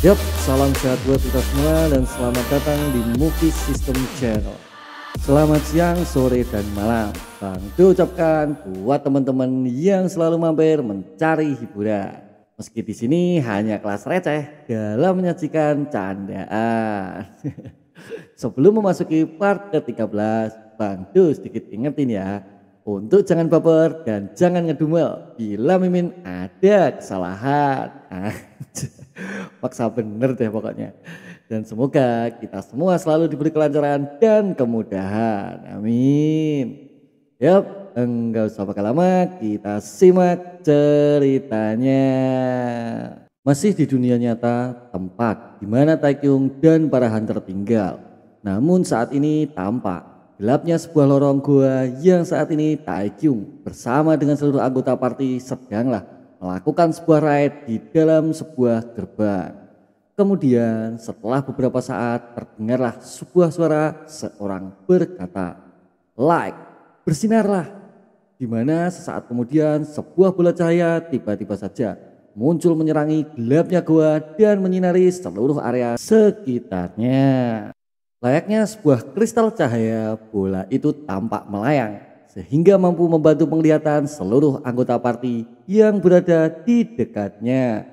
Yap, salam sehat buat kita semua dan selamat datang di Movie System Channel. Selamat siang, sore, dan malam. Bang ucapkan buat teman-teman yang selalu mampir mencari hiburan. Meski di sini hanya kelas receh dalam menyajikan candaan. Sebelum memasuki part ke-13, Bang Du sedikit ingetin ya, untuk jangan baper dan jangan ngedumel bila Mimin ada kesalahan. Paksa bener deh pokoknya. Dan semoga kita semua selalu diberi kelancaran dan kemudahan. Amin. Yap, enggak usah pakai lama, kita simak ceritanya. Masih di dunia nyata, tempat di mana Taekyung dan para hunter tinggal. Namun saat ini tampak gelapnya sebuah lorong gua yang saat ini Taekyung bersama dengan seluruh anggota party sedanglah melakukan sebuah raid di dalam sebuah gerbang. Kemudian setelah beberapa saat terdengarlah sebuah suara seorang berkata, "Light, bersinarlah." Di mana sesaat kemudian sebuah bola cahaya tiba-tiba saja muncul menyerangi gelapnya gua dan menyinari seluruh area sekitarnya. Layaknya sebuah kristal cahaya, bola itu tampak melayang sehingga mampu membantu penglihatan seluruh anggota party yang berada di dekatnya.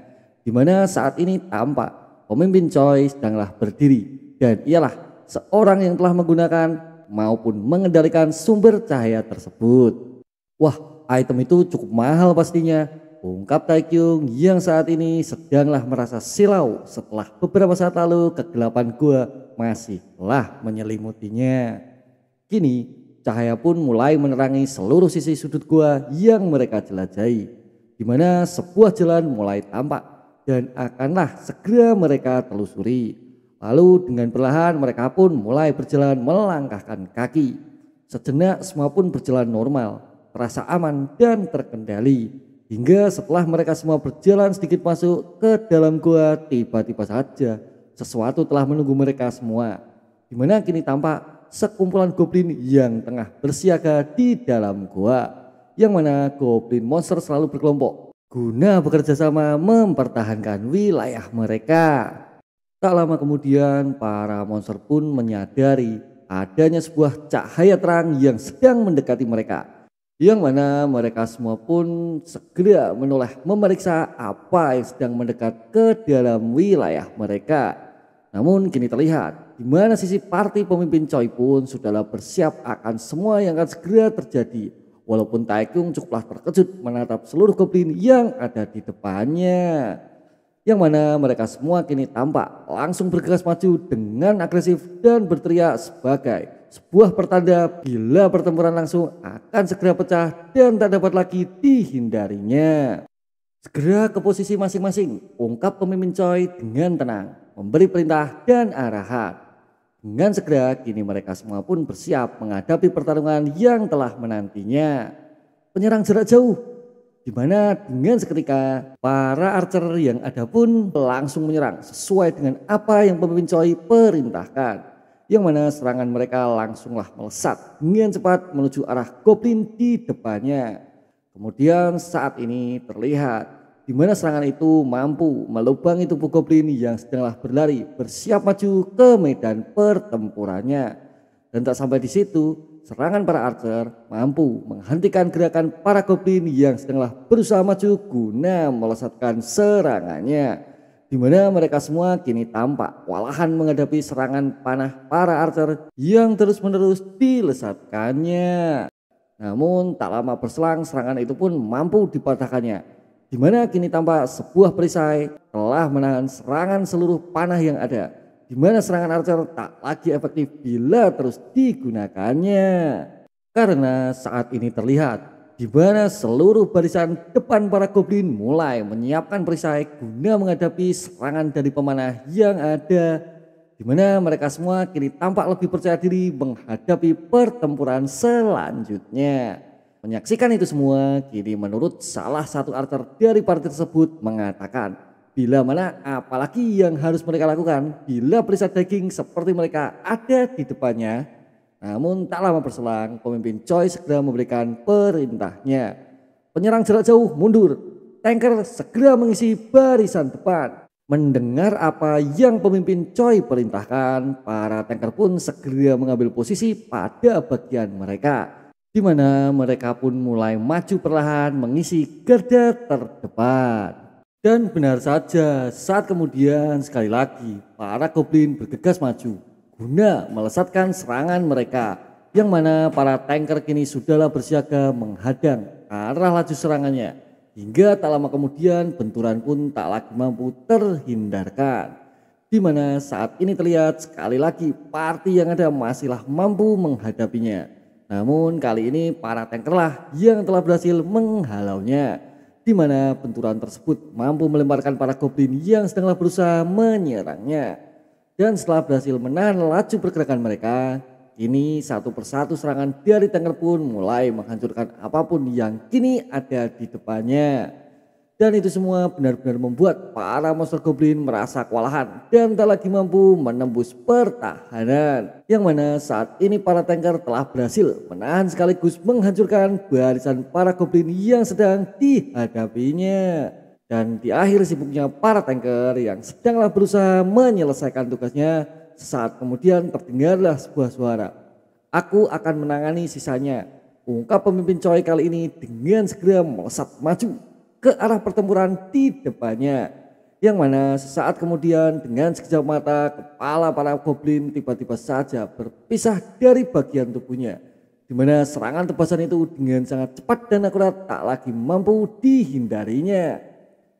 Di mana saat ini tampak pemimpin Choi sedanglah berdiri dan ialah seorang yang telah menggunakan maupun mengendalikan sumber cahaya tersebut. Wah, item itu cukup mahal pastinya, ungkap Taekyung yang saat ini sedanglah merasa silau setelah beberapa saat lalu kegelapan gua masihlah menyelimutinya. Kini cahaya pun mulai menerangi seluruh sisi sudut gua yang mereka jelajahi, di mana sebuah jalan mulai tampak dan akanlah segera mereka telusuri. Lalu dengan perlahan mereka pun mulai berjalan melangkahkan kaki. Sejenak semua pun berjalan normal, terasa aman dan terkendali. Hingga setelah mereka semua berjalan sedikit masuk ke dalam gua, tiba-tiba saja sesuatu telah menunggu mereka semua. Di mana kini tampak sekumpulan goblin yang tengah bersiaga di dalam gua, yang mana goblin monster selalu berkelompok guna bekerja sama mempertahankan wilayah mereka. Tak lama kemudian para monster pun menyadari adanya sebuah cahaya terang yang sedang mendekati mereka, yang mana mereka semua pun segera menoleh memeriksa apa yang sedang mendekat ke dalam wilayah mereka. Namun kini terlihat di mana sisi party pemimpin Choi pun sudahlah bersiap akan semua yang akan segera terjadi. Walaupun Taekyung cukuplah terkejut menatap seluruh goblin yang ada di depannya. Yang mana mereka semua kini tampak langsung bergegas maju dengan agresif dan berteriak sebagai sebuah pertanda bila pertempuran langsung akan segera pecah dan tak dapat lagi dihindarinya. Segera ke posisi masing-masing, ungkap pemimpin Choi dengan tenang, memberi perintah dan arahan. Dengan segera kini mereka semua pun bersiap menghadapi pertarungan yang telah menantinya. Penyerang jarak jauh, di mana dengan seketika para archer yang ada pun langsung menyerang sesuai dengan apa yang pemimpin Choi perintahkan. Yang mana serangan mereka langsunglah melesat dengan cepat menuju arah goblin di depannya. Kemudian saat ini terlihat di mana serangan itu mampu melubangi tubuh goblin yang sedanglah berlari bersiap maju ke medan pertempurannya. Dan tak sampai di situ, serangan para archer mampu menghentikan gerakan para goblin yang sedanglah berusaha maju guna melesatkan serangannya. Di mana mereka semua kini tampak kewalahan menghadapi serangan panah para archer yang terus-menerus dilesatkannya. Namun tak lama berselang serangan itu pun mampu dipatahkannya. Di mana kini tampak sebuah perisai telah menahan serangan seluruh panah yang ada. Di mana serangan archer tak lagi efektif bila terus digunakannya. Karena saat ini terlihat di mana seluruh barisan depan para goblin mulai menyiapkan perisai guna menghadapi serangan dari pemanah yang ada. Di mana mereka semua kini tampak lebih percaya diri menghadapi pertempuran selanjutnya. Menyaksikan itu semua, kini menurut salah satu archer dari partai tersebut mengatakan, bila mana apalagi yang harus mereka lakukan bila perisai daging seperti mereka ada di depannya. Namun tak lama berselang, pemimpin Choi segera memberikan perintahnya. Penyerang jarak jauh mundur, tanker segera mengisi barisan depan. Mendengar apa yang pemimpin Choi perintahkan, para tanker pun segera mengambil posisi pada bagian mereka, di mana mereka pun mulai maju perlahan mengisi garda terdepan. Dan benar saja, saat kemudian sekali lagi para goblin bergegas maju guna melesatkan serangan mereka, yang mana para tanker kini sudahlah bersiaga menghadang arah laju serangannya. Hingga tak lama kemudian benturan pun tak lagi mampu terhindarkan. Di mana saat ini terlihat sekali lagi party yang ada masihlah mampu menghadapinya. Namun kali ini para tankerlah yang telah berhasil menghalaunya. Di mana benturan tersebut mampu melemparkan para goblin yang sedanglah berusaha menyerangnya. Dan setelah berhasil menahan laju pergerakan mereka, kini satu persatu serangan dari tanker pun mulai menghancurkan apapun yang kini ada di depannya. Dan itu semua benar-benar membuat para monster goblin merasa kewalahan dan tak lagi mampu menembus pertahanan. Yang mana saat ini para tanker telah berhasil menahan sekaligus menghancurkan barisan para goblin yang sedang dihadapinya. Dan di akhir sibuknya para tanker yang sedanglah berusaha menyelesaikan tugasnya, saat kemudian terdengarlah sebuah suara. "Aku akan menangani sisanya," ungkap pemimpin Choi kali ini dengan segera melesat maju ke arah pertempuran di depannya. Yang mana sesaat kemudian dengan sekejap mata kepala para goblin tiba-tiba saja berpisah dari bagian tubuhnya. Di mana serangan tebasan itu dengan sangat cepat dan akurat tak lagi mampu dihindarinya.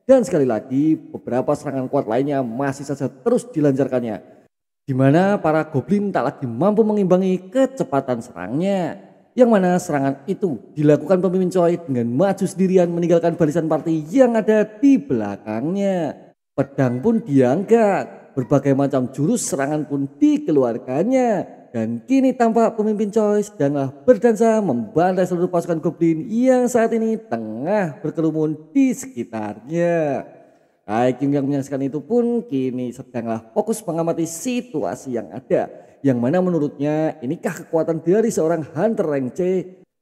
Dan sekali lagi beberapa serangan kuat lainnya masih saja terus dilancarkannya, di mana para goblin tak lagi mampu mengimbangi kecepatan serangnya. Yang mana serangan itu dilakukan pemimpin Choi dengan maju sendirian meninggalkan barisan party yang ada di belakangnya. Pedang pun diangkat, berbagai macam jurus serangan pun dikeluarkannya. Dan kini tampak pemimpin Choi sedanglah berdansa membantai seluruh pasukan goblin yang saat ini tengah berkerumun di sekitarnya. Taekyung yang menyaksikan itu pun kini sedanglah fokus mengamati situasi yang ada, yang mana menurutnya inikah kekuatan dari seorang hunter rank C.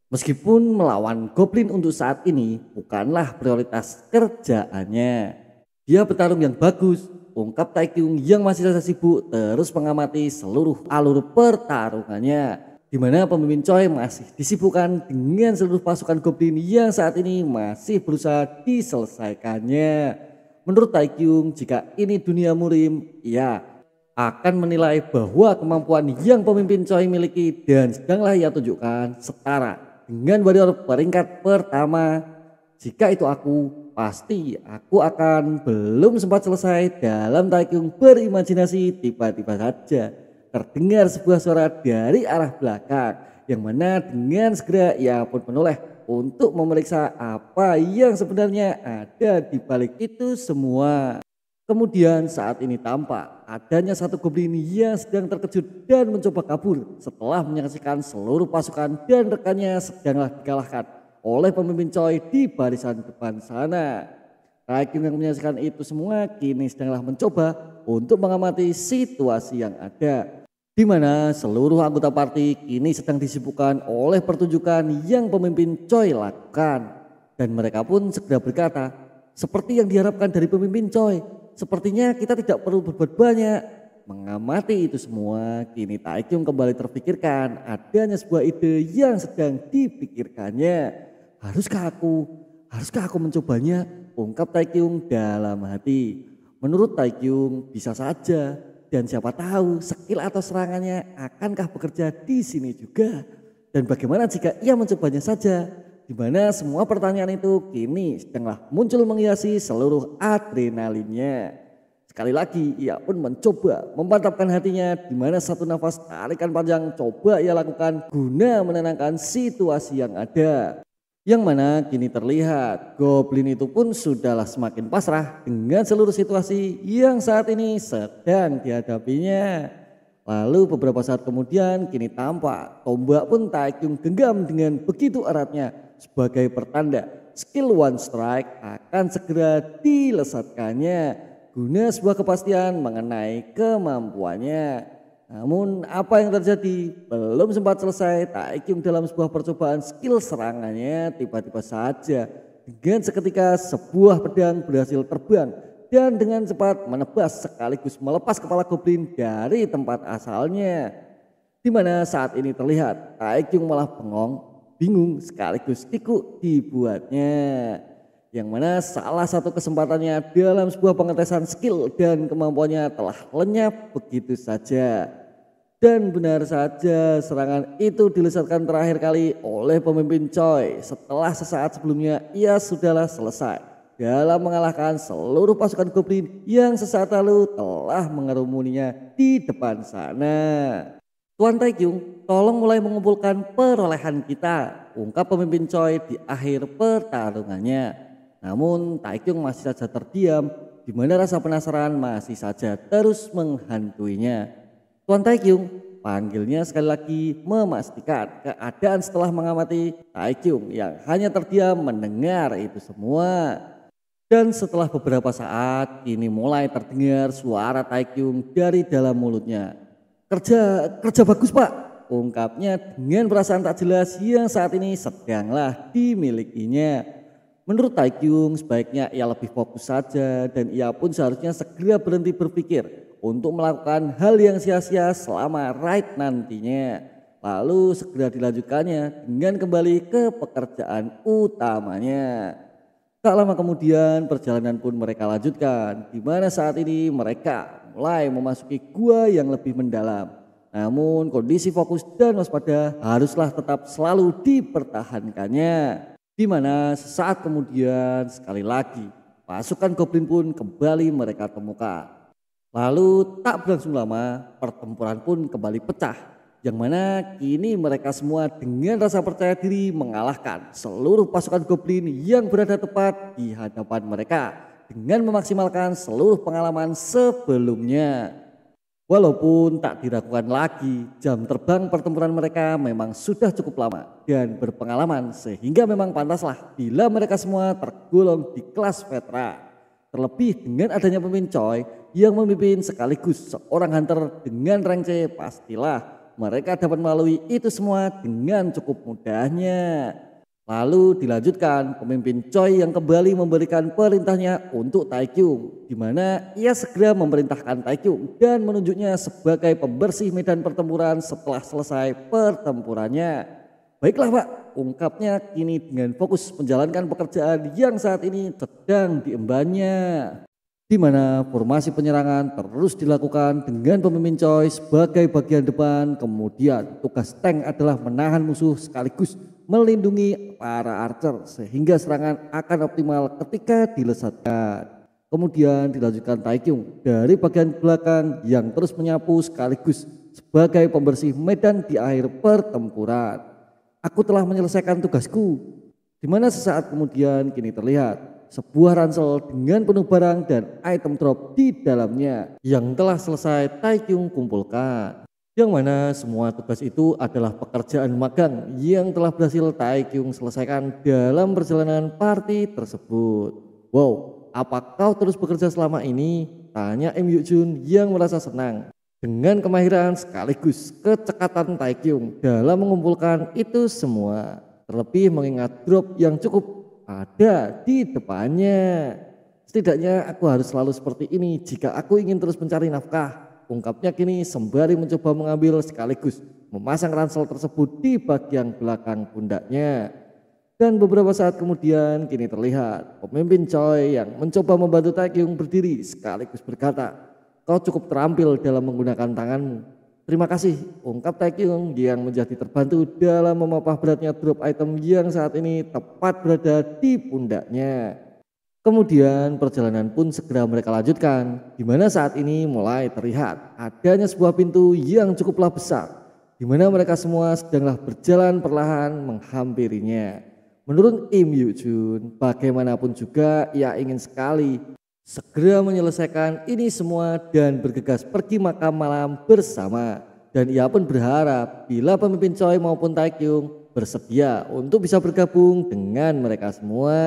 Meskipun melawan goblin untuk saat ini bukanlah prioritas kerjaannya. Dia petarung yang bagus, ungkap Taekyung yang masih saja sibuk terus mengamati seluruh alur pertarungannya. Di mana pemimpin Choi masih disibukkan dengan seluruh pasukan goblin yang saat ini masih berusaha diselesaikannya. Menurut Taekyung, jika ini dunia murim, ia akan menilai bahwa kemampuan yang pemimpin Choi miliki dan sedanglah ia tunjukkan setara dengan warrior peringkat pertama. Jika itu aku, pasti aku akan belum sempat selesai dalam Taekyung berimajinasi, tiba-tiba saja terdengar sebuah suara dari arah belakang, yang mana dengan segera ia pun menoleh untuk memeriksa apa yang sebenarnya ada di balik itu semua. Kemudian saat ini tampak adanya satu goblin yang sedang terkejut dan mencoba kabur setelah menyaksikan seluruh pasukan dan rekannya sedanglah dikalahkan oleh pemimpin Choi di barisan depan sana. Taekyung yang menyaksikan itu semua kini sedanglah mencoba untuk mengamati situasi yang ada, di mana seluruh anggota party kini sedang disibukkan oleh pertunjukan yang pemimpin Choi lakukan. Dan mereka pun segera berkata, seperti yang diharapkan dari pemimpin Choi, sepertinya kita tidak perlu berbuat banyak. Mengamati itu semua, kini Taekyung kembali terpikirkan adanya sebuah ide yang sedang dipikirkannya. Haruskah aku mencobanya? Ungkap Taekyung dalam hati. Menurut Taekyung bisa saja. Dan siapa tahu skill atau serangannya akankah bekerja di sini juga. Dan bagaimana jika ia mencobanya saja? Di mana semua pertanyaan itu kini sedanglah muncul menghiasi seluruh adrenalinnya. Sekali lagi ia pun mencoba memantapkan hatinya, di mana satu nafas tarikan panjang coba ia lakukan guna menenangkan situasi yang ada. Yang mana kini terlihat goblin itu pun sudahlah semakin pasrah dengan seluruh situasi yang saat ini sedang dihadapinya. Lalu beberapa saat kemudian kini tampak tombak pun Taekyung genggam dengan begitu eratnya sebagai pertanda skill one strike akan segera dilesatkannya guna sebuah kepastian mengenai kemampuannya. Namun apa yang terjadi? Belum sempat selesai Taekyung dalam sebuah percobaan skill serangannya, tiba-tiba saja dengan seketika sebuah pedang berhasil terbang dan dengan cepat menebas sekaligus melepas kepala goblin dari tempat asalnya. Di mana saat ini terlihat Taekyung malah bengong, bingung sekaligus kikuk dibuatnya. Yang mana salah satu kesempatannya dalam sebuah pengetesan skill dan kemampuannya telah lenyap begitu saja. Dan benar saja serangan itu dilesatkan terakhir kali oleh pemimpin Choi setelah sesaat sebelumnya ia sudahlah selesai dalam mengalahkan seluruh pasukan goblin yang sesaat lalu telah mengerumuninya di depan sana. Tuan Taekyung, tolong mulai mengumpulkan perolehan kita, ungkap pemimpin Choi di akhir pertarungannya. Namun Taekyung masih saja terdiam, di mana rasa penasaran masih saja terus menghantuinya. Tuan Taekyung, panggilnya sekali lagi memastikan keadaan setelah mengamati Taekyung yang hanya terdiam mendengar itu semua. Dan setelah beberapa saat, kini mulai terdengar suara Taekyung dari dalam mulutnya. Kerja bagus Pak, ungkapnya dengan perasaan tak jelas yang saat ini sedanglah dimilikinya. Menurut Taekyung sebaiknya ia lebih fokus saja dan ia pun seharusnya segera berhenti berpikir untuk melakukan hal yang sia-sia selama raid nantinya. Lalu segera dilanjutkannya dengan kembali ke pekerjaan utamanya. Tak lama kemudian perjalanan pun mereka lanjutkan, di mana saat ini mereka mulai memasuki gua yang lebih mendalam. Namun kondisi fokus dan waspada haruslah tetap selalu dipertahankannya. Di mana sesaat kemudian sekali lagi pasukan goblin pun kembali mereka temukan. Lalu tak berlangsung lama pertempuran pun kembali pecah. Yang mana kini mereka semua dengan rasa percaya diri mengalahkan seluruh pasukan goblin yang berada tepat di hadapan mereka dengan memaksimalkan seluruh pengalaman sebelumnya. Walaupun tak diragukan lagi, jam terbang pertempuran mereka memang sudah cukup lama dan berpengalaman sehingga memang pantaslah bila mereka semua tergolong di kelas veteran. Terlebih dengan adanya pemimpin Choi yang memimpin sekaligus seorang hunter dengan rank C, pastilah mereka dapat melalui itu semua dengan cukup mudahnya. Lalu dilanjutkan pemimpin Choi yang kembali memberikan perintahnya untuk Taekyung, di mana ia segera memerintahkan Taekyung dan menunjuknya sebagai pembersih medan pertempuran setelah selesai pertempurannya. Baiklah Pak, ungkapnya kini dengan fokus menjalankan pekerjaan yang saat ini sedang diembannya. Di mana formasi penyerangan terus dilakukan dengan pemimpin Choi sebagai bagian depan, kemudian tugas tank adalah menahan musuh sekaligus melindungi para archer sehingga serangan akan optimal ketika dilesatkan. Kemudian dilanjutkan Taekyung dari bagian belakang yang terus menyapu sekaligus sebagai pembersih medan di akhir pertempuran. Aku telah menyelesaikan tugasku. Di mana sesaat kemudian kini terlihat sebuah ransel dengan penuh barang dan item drop di dalamnya yang telah selesai Taekyung kumpulkan. Yang mana semua tugas itu adalah pekerjaan magang yang telah berhasil Taekyung selesaikan dalam perjalanan party tersebut. Wow, apa kau terus bekerja selama ini? Tanya Im Jun yang merasa senang dengan kemahiran sekaligus kecekatan Taekyung dalam mengumpulkan itu semua. Terlebih mengingat drop yang cukup ada di depannya. Setidaknya aku harus selalu seperti ini jika aku ingin terus mencari nafkah, ungkapnya kini sembari mencoba mengambil sekaligus memasang ransel tersebut di bagian belakang pundaknya. Dan beberapa saat kemudian kini terlihat pemimpin Choi yang mencoba membantu Taekyung berdiri sekaligus berkata, kau cukup terampil dalam menggunakan tanganmu. Terima kasih, ungkap Taekyung yang menjadi terbantu dalam memapah beratnya drop item yang saat ini tepat berada di pundaknya. Kemudian perjalanan pun segera mereka lanjutkan, di mana saat ini mulai terlihat adanya sebuah pintu yang cukuplah besar, di mana mereka semua sedanglah berjalan perlahan menghampirinya. Menurut Im Jun, bagaimanapun juga ia ingin sekali segera menyelesaikan ini semua dan bergegas pergi makan malam bersama. Dan ia pun berharap bila pemimpin Choi maupun Taekyung bersedia untuk bisa bergabung dengan mereka semua.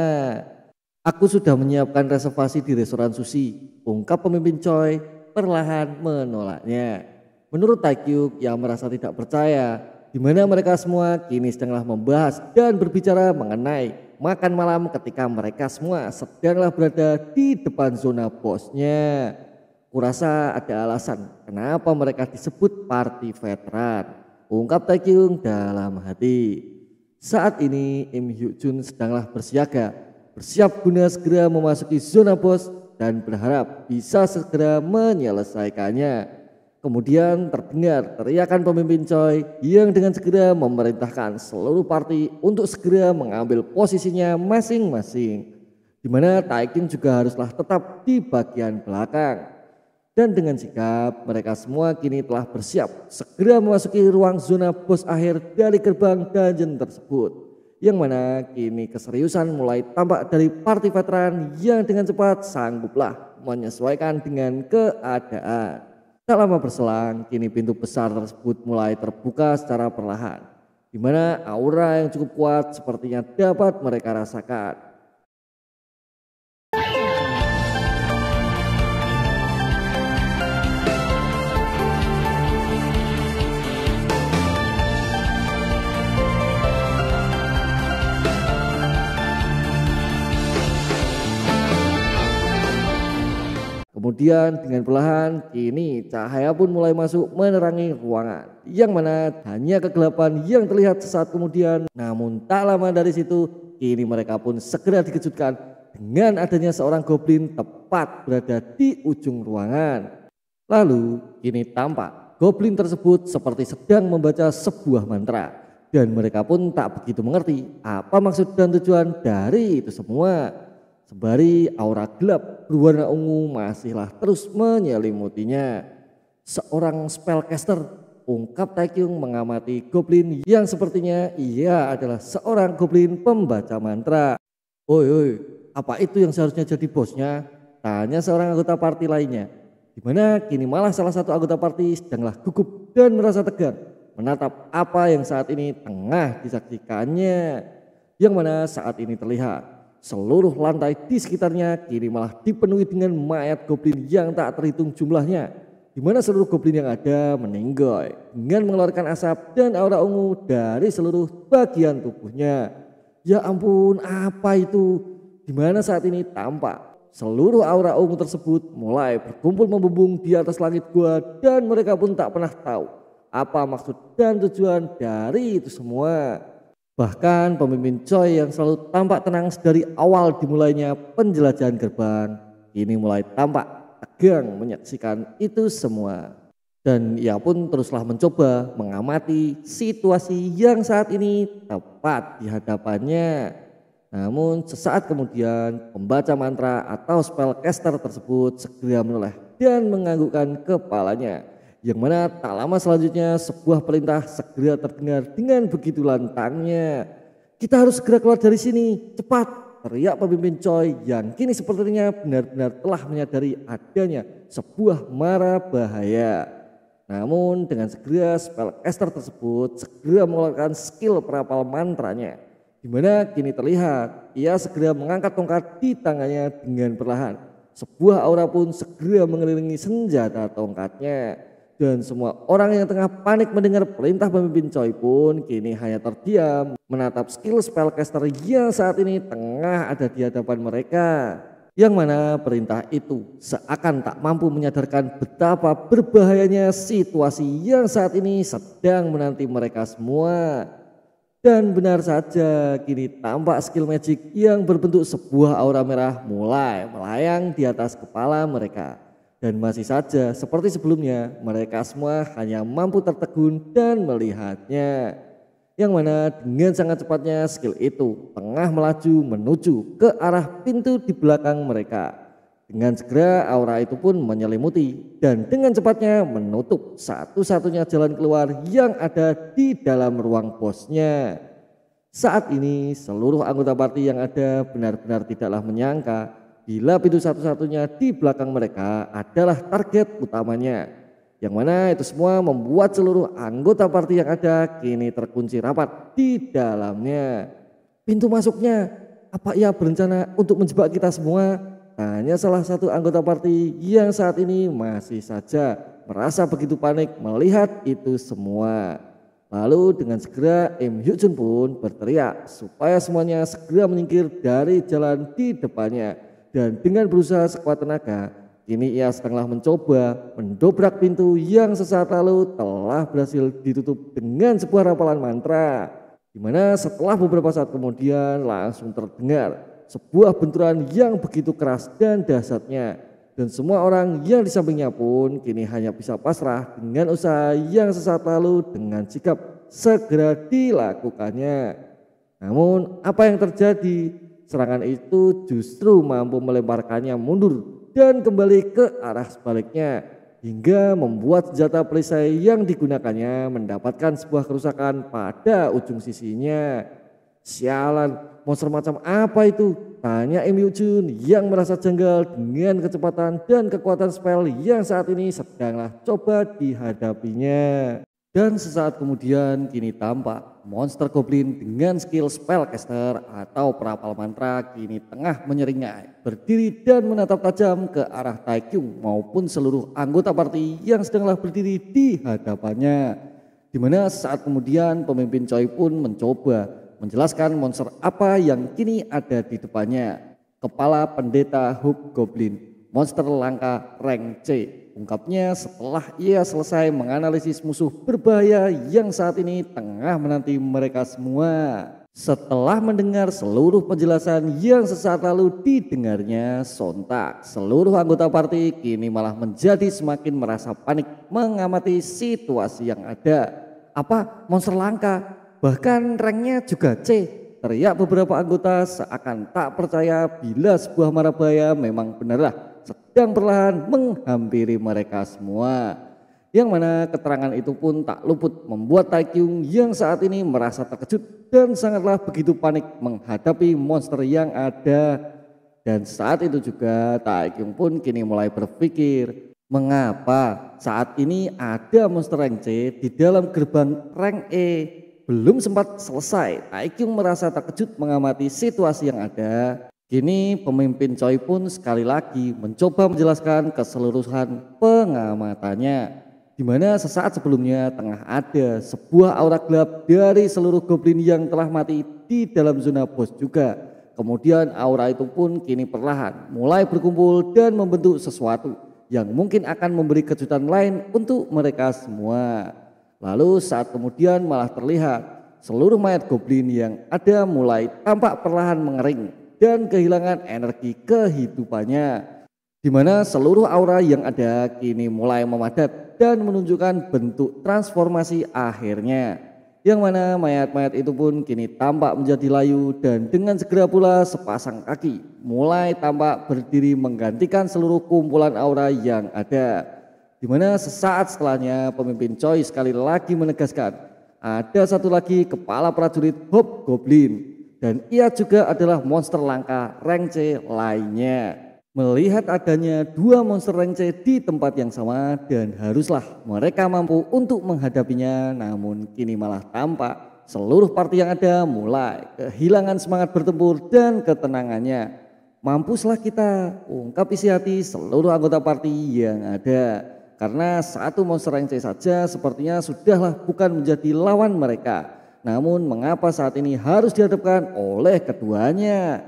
Aku sudah menyiapkan reservasi di restoran sushi, ungkap pemimpin Choi perlahan menolaknya. Menurut Taekyung yang merasa tidak percaya, di mana mereka semua kini sedanglah membahas dan berbicara mengenai makan malam ketika mereka semua sedanglah berada di depan zona bosnya. Kurasa ada alasan kenapa mereka disebut party veteran, ungkap Taekyung dalam hati. Saat ini Im Hyuk Jun sedanglah bersiaga, bersiap guna segera memasuki zona bos dan berharap bisa segera menyelesaikannya. Kemudian terdengar teriakan pemimpin Choi yang dengan segera memerintahkan seluruh party untuk segera mengambil posisinya masing-masing, di mana Taekyung juga haruslah tetap di bagian belakang. Dan dengan sikap mereka semua kini telah bersiap segera memasuki ruang zona bos akhir dari gerbang dungeon tersebut, yang mana kini keseriusan mulai tampak dari party veteran yang dengan cepat sangguplah menyesuaikan dengan keadaan. Tak lama berselang, kini pintu besar tersebut mulai terbuka secara perlahan, di mana aura yang cukup kuat sepertinya dapat mereka rasakan. Kemudian dengan perlahan kini cahaya pun mulai masuk menerangi ruangan, yang mana hanya kegelapan yang terlihat sesaat kemudian. Namun tak lama dari situ kini mereka pun segera dikejutkan dengan adanya seorang goblin tepat berada di ujung ruangan. Lalu kini tampak goblin tersebut seperti sedang membaca sebuah mantra, dan mereka pun tak begitu mengerti apa maksud dan tujuan dari itu semua. Sembari aura gelap berwarna ungu masihlah terus menyelimutinya. Seorang spellcaster, ungkap Taekyung mengamati goblin yang sepertinya ia adalah seorang goblin pembaca mantra. Oi, apa itu yang seharusnya jadi bosnya? Tanya seorang anggota party lainnya. Di mana kini malah salah satu anggota party sedanglah gugup dan merasa tegang menatap apa yang saat ini tengah disaksikannya. Yang mana saat ini terlihat seluruh lantai di sekitarnya kini malah dipenuhi dengan mayat goblin yang tak terhitung jumlahnya, di mana seluruh goblin yang ada meninggoy dengan mengeluarkan asap dan aura ungu dari seluruh bagian tubuhnya. Ya ampun, apa itu? Di mana saat ini tampak seluruh aura ungu tersebut mulai berkumpul membubung di atas langit gua, dan mereka pun tak pernah tahu apa maksud dan tujuan dari itu semua. Bahkan pemimpin Choi yang selalu tampak tenang dari awal dimulainya penjelajahan gerbang kini mulai tampak tegang menyaksikan itu semua. Dan ia pun teruslah mencoba mengamati situasi yang saat ini tepat di hadapannya. Namun sesaat kemudian pembaca mantra atau spellcaster tersebut segera menoleh dan menganggukkan kepalanya. Yang mana tak lama selanjutnya sebuah perintah segera terdengar dengan begitu lantangnya. Kita harus segera keluar dari sini, cepat, teriak pemimpin Choi yang kini sepertinya benar-benar telah menyadari adanya sebuah mara bahaya. Namun dengan segera spellcaster tersebut segera mengeluarkan skill perapal mantranya, di mana kini terlihat ia segera mengangkat tongkat di tangannya dengan perlahan. Sebuah aura pun segera mengelilingi senjata tongkatnya. Dan semua orang yang tengah panik mendengar perintah pemimpin Choi pun kini hanya terdiam menatap skill spellcaster yang saat ini tengah ada di hadapan mereka. Yang mana perintah itu seakan tak mampu menyadarkan betapa berbahayanya situasi yang saat ini sedang menanti mereka semua. Dan benar saja kini tampak skill magic yang berbentuk sebuah aura merah mulai melayang di atas kepala mereka. Dan masih saja seperti sebelumnya mereka semua hanya mampu tertegun dan melihatnya. Yang mana dengan sangat cepatnya skill itu tengah melaju menuju ke arah pintu di belakang mereka. Dengan segera aura itu pun menyelimuti dan dengan cepatnya menutup satu-satunya jalan keluar yang ada di dalam ruang bosnya. Saat ini seluruh anggota party yang ada benar-benar tidaklah menyangka bila pintu satu-satunya di belakang mereka adalah target utamanya. Yang mana itu semua membuat seluruh anggota party yang ada kini terkunci rapat di dalamnya. Pintu masuknya, apa ia berencana untuk menjebak kita semua? Tanya salah satu anggota party yang saat ini masih saja merasa begitu panik melihat itu semua. Lalu dengan segera Im Hyuk Jun pun berteriak supaya semuanya segera menyingkir dari jalan di depannya. Dan dengan berusaha sekuat tenaga, kini ia sedanglah mencoba mendobrak pintu yang sesaat lalu telah berhasil ditutup dengan sebuah rapalan mantra. Di mana setelah beberapa saat kemudian langsung terdengar sebuah benturan yang begitu keras dan dahsyatnya. Dan semua orang yang di sampingnya pun kini hanya bisa pasrah dengan usaha yang sesaat lalu dengan sikap segera dilakukannya. Namun apa yang terjadi? Serangan itu justru mampu melemparkannya mundur dan kembali ke arah sebaliknya hingga membuat senjata perisai yang digunakannya mendapatkan sebuah kerusakan pada ujung sisinya. Sialan, monster macam apa itu? Tanya Im Hyuk Jun yang merasa janggal dengan kecepatan dan kekuatan spell yang saat ini sedanglah coba dihadapinya. Dan sesaat kemudian kini tampak monster goblin dengan skill spellcaster atau perapal mantra kini tengah menyeringai, berdiri dan menatap tajam ke arah Taekyung maupun seluruh anggota party yang sedanglah berdiri di hadapannya. Dimana saat kemudian pemimpin Choi pun mencoba menjelaskan monster apa yang kini ada di depannya. Kepala pendeta Hook Goblin, monster langka rank C. Ungkapnya setelah ia selesai menganalisis musuh berbahaya yang saat ini tengah menanti mereka semua. Setelah mendengar seluruh penjelasan yang sesaat lalu didengarnya, sontak seluruh anggota party kini malah menjadi semakin merasa panik mengamati situasi yang ada. Apa? Monster langka? Bahkan ranknya juga C. Teriak beberapa anggota seakan tak percaya bila sebuah mara bahaya memang benarlah sedang perlahan menghampiri mereka semua. Yang mana keterangan itu pun tak luput membuat Taekyung yang saat ini merasa terkejut dan sangatlah begitu panik menghadapi monster yang ada. Dan saat itu juga Taekyung pun kini mulai berpikir, mengapa saat ini ada monster rank C di dalam gerbang rank E? Belum sempat selesai, Taekyung merasa terkejut mengamati situasi yang ada. Kini pemimpin Choi pun sekali lagi mencoba menjelaskan keseluruhan pengamatannya. Di mana sesaat sebelumnya tengah ada sebuah aura gelap dari seluruh goblin yang telah mati di dalam zona bos juga. Kemudian aura itu pun kini perlahan mulai berkumpul dan membentuk sesuatu yang mungkin akan memberi kejutan lain untuk mereka semua. Lalu saat kemudian malah terlihat seluruh mayat goblin yang ada mulai tampak perlahan mengering dan kehilangan energi kehidupannya. Di mana seluruh aura yang ada kini mulai memadat dan menunjukkan bentuk transformasi akhirnya. Yang mana mayat-mayat itu pun kini tampak menjadi layu dan dengan segera pula sepasang kaki mulai tampak berdiri menggantikan seluruh kumpulan aura yang ada. Di mana sesaat setelahnya pemimpin Choi sekali lagi menegaskan ada satu lagi kepala prajurit Hobgoblin dan ia juga adalah monster langka rank C lainnya. Melihat adanya dua monster rank C di tempat yang sama dan haruslah mereka mampu untuk menghadapinya, namun kini malah tampak seluruh party yang ada mulai kehilangan semangat bertempur dan ketenangannya. Mampuslah kita, ungkap isi hati seluruh anggota party yang ada. Karena satu monster rank C saja sepertinya sudahlah bukan menjadi lawan mereka. Namun mengapa saat ini harus dihadapkan oleh keduanya?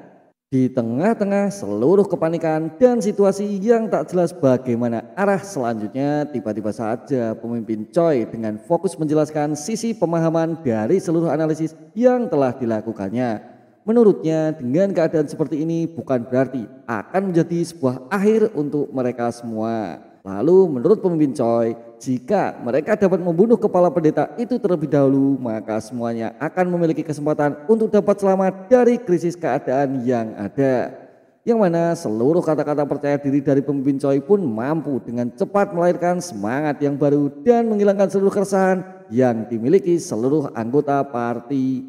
Di tengah-tengah seluruh kepanikan dan situasi yang tak jelas bagaimana arah selanjutnya, tiba-tiba saja pemimpin Choi dengan fokus menjelaskan sisi pemahaman dari seluruh analisis yang telah dilakukannya. Menurutnya dengan keadaan seperti ini bukan berarti akan menjadi sebuah akhir untuk mereka semua. Lalu menurut pemimpin Choi, jika mereka dapat membunuh kepala pendeta itu terlebih dahulu, maka semuanya akan memiliki kesempatan untuk dapat selamat dari krisis keadaan yang ada. Yang mana seluruh kata-kata percaya diri dari pemimpin Choi pun mampu dengan cepat melahirkan semangat yang baru dan menghilangkan seluruh keresahan yang dimiliki seluruh anggota party.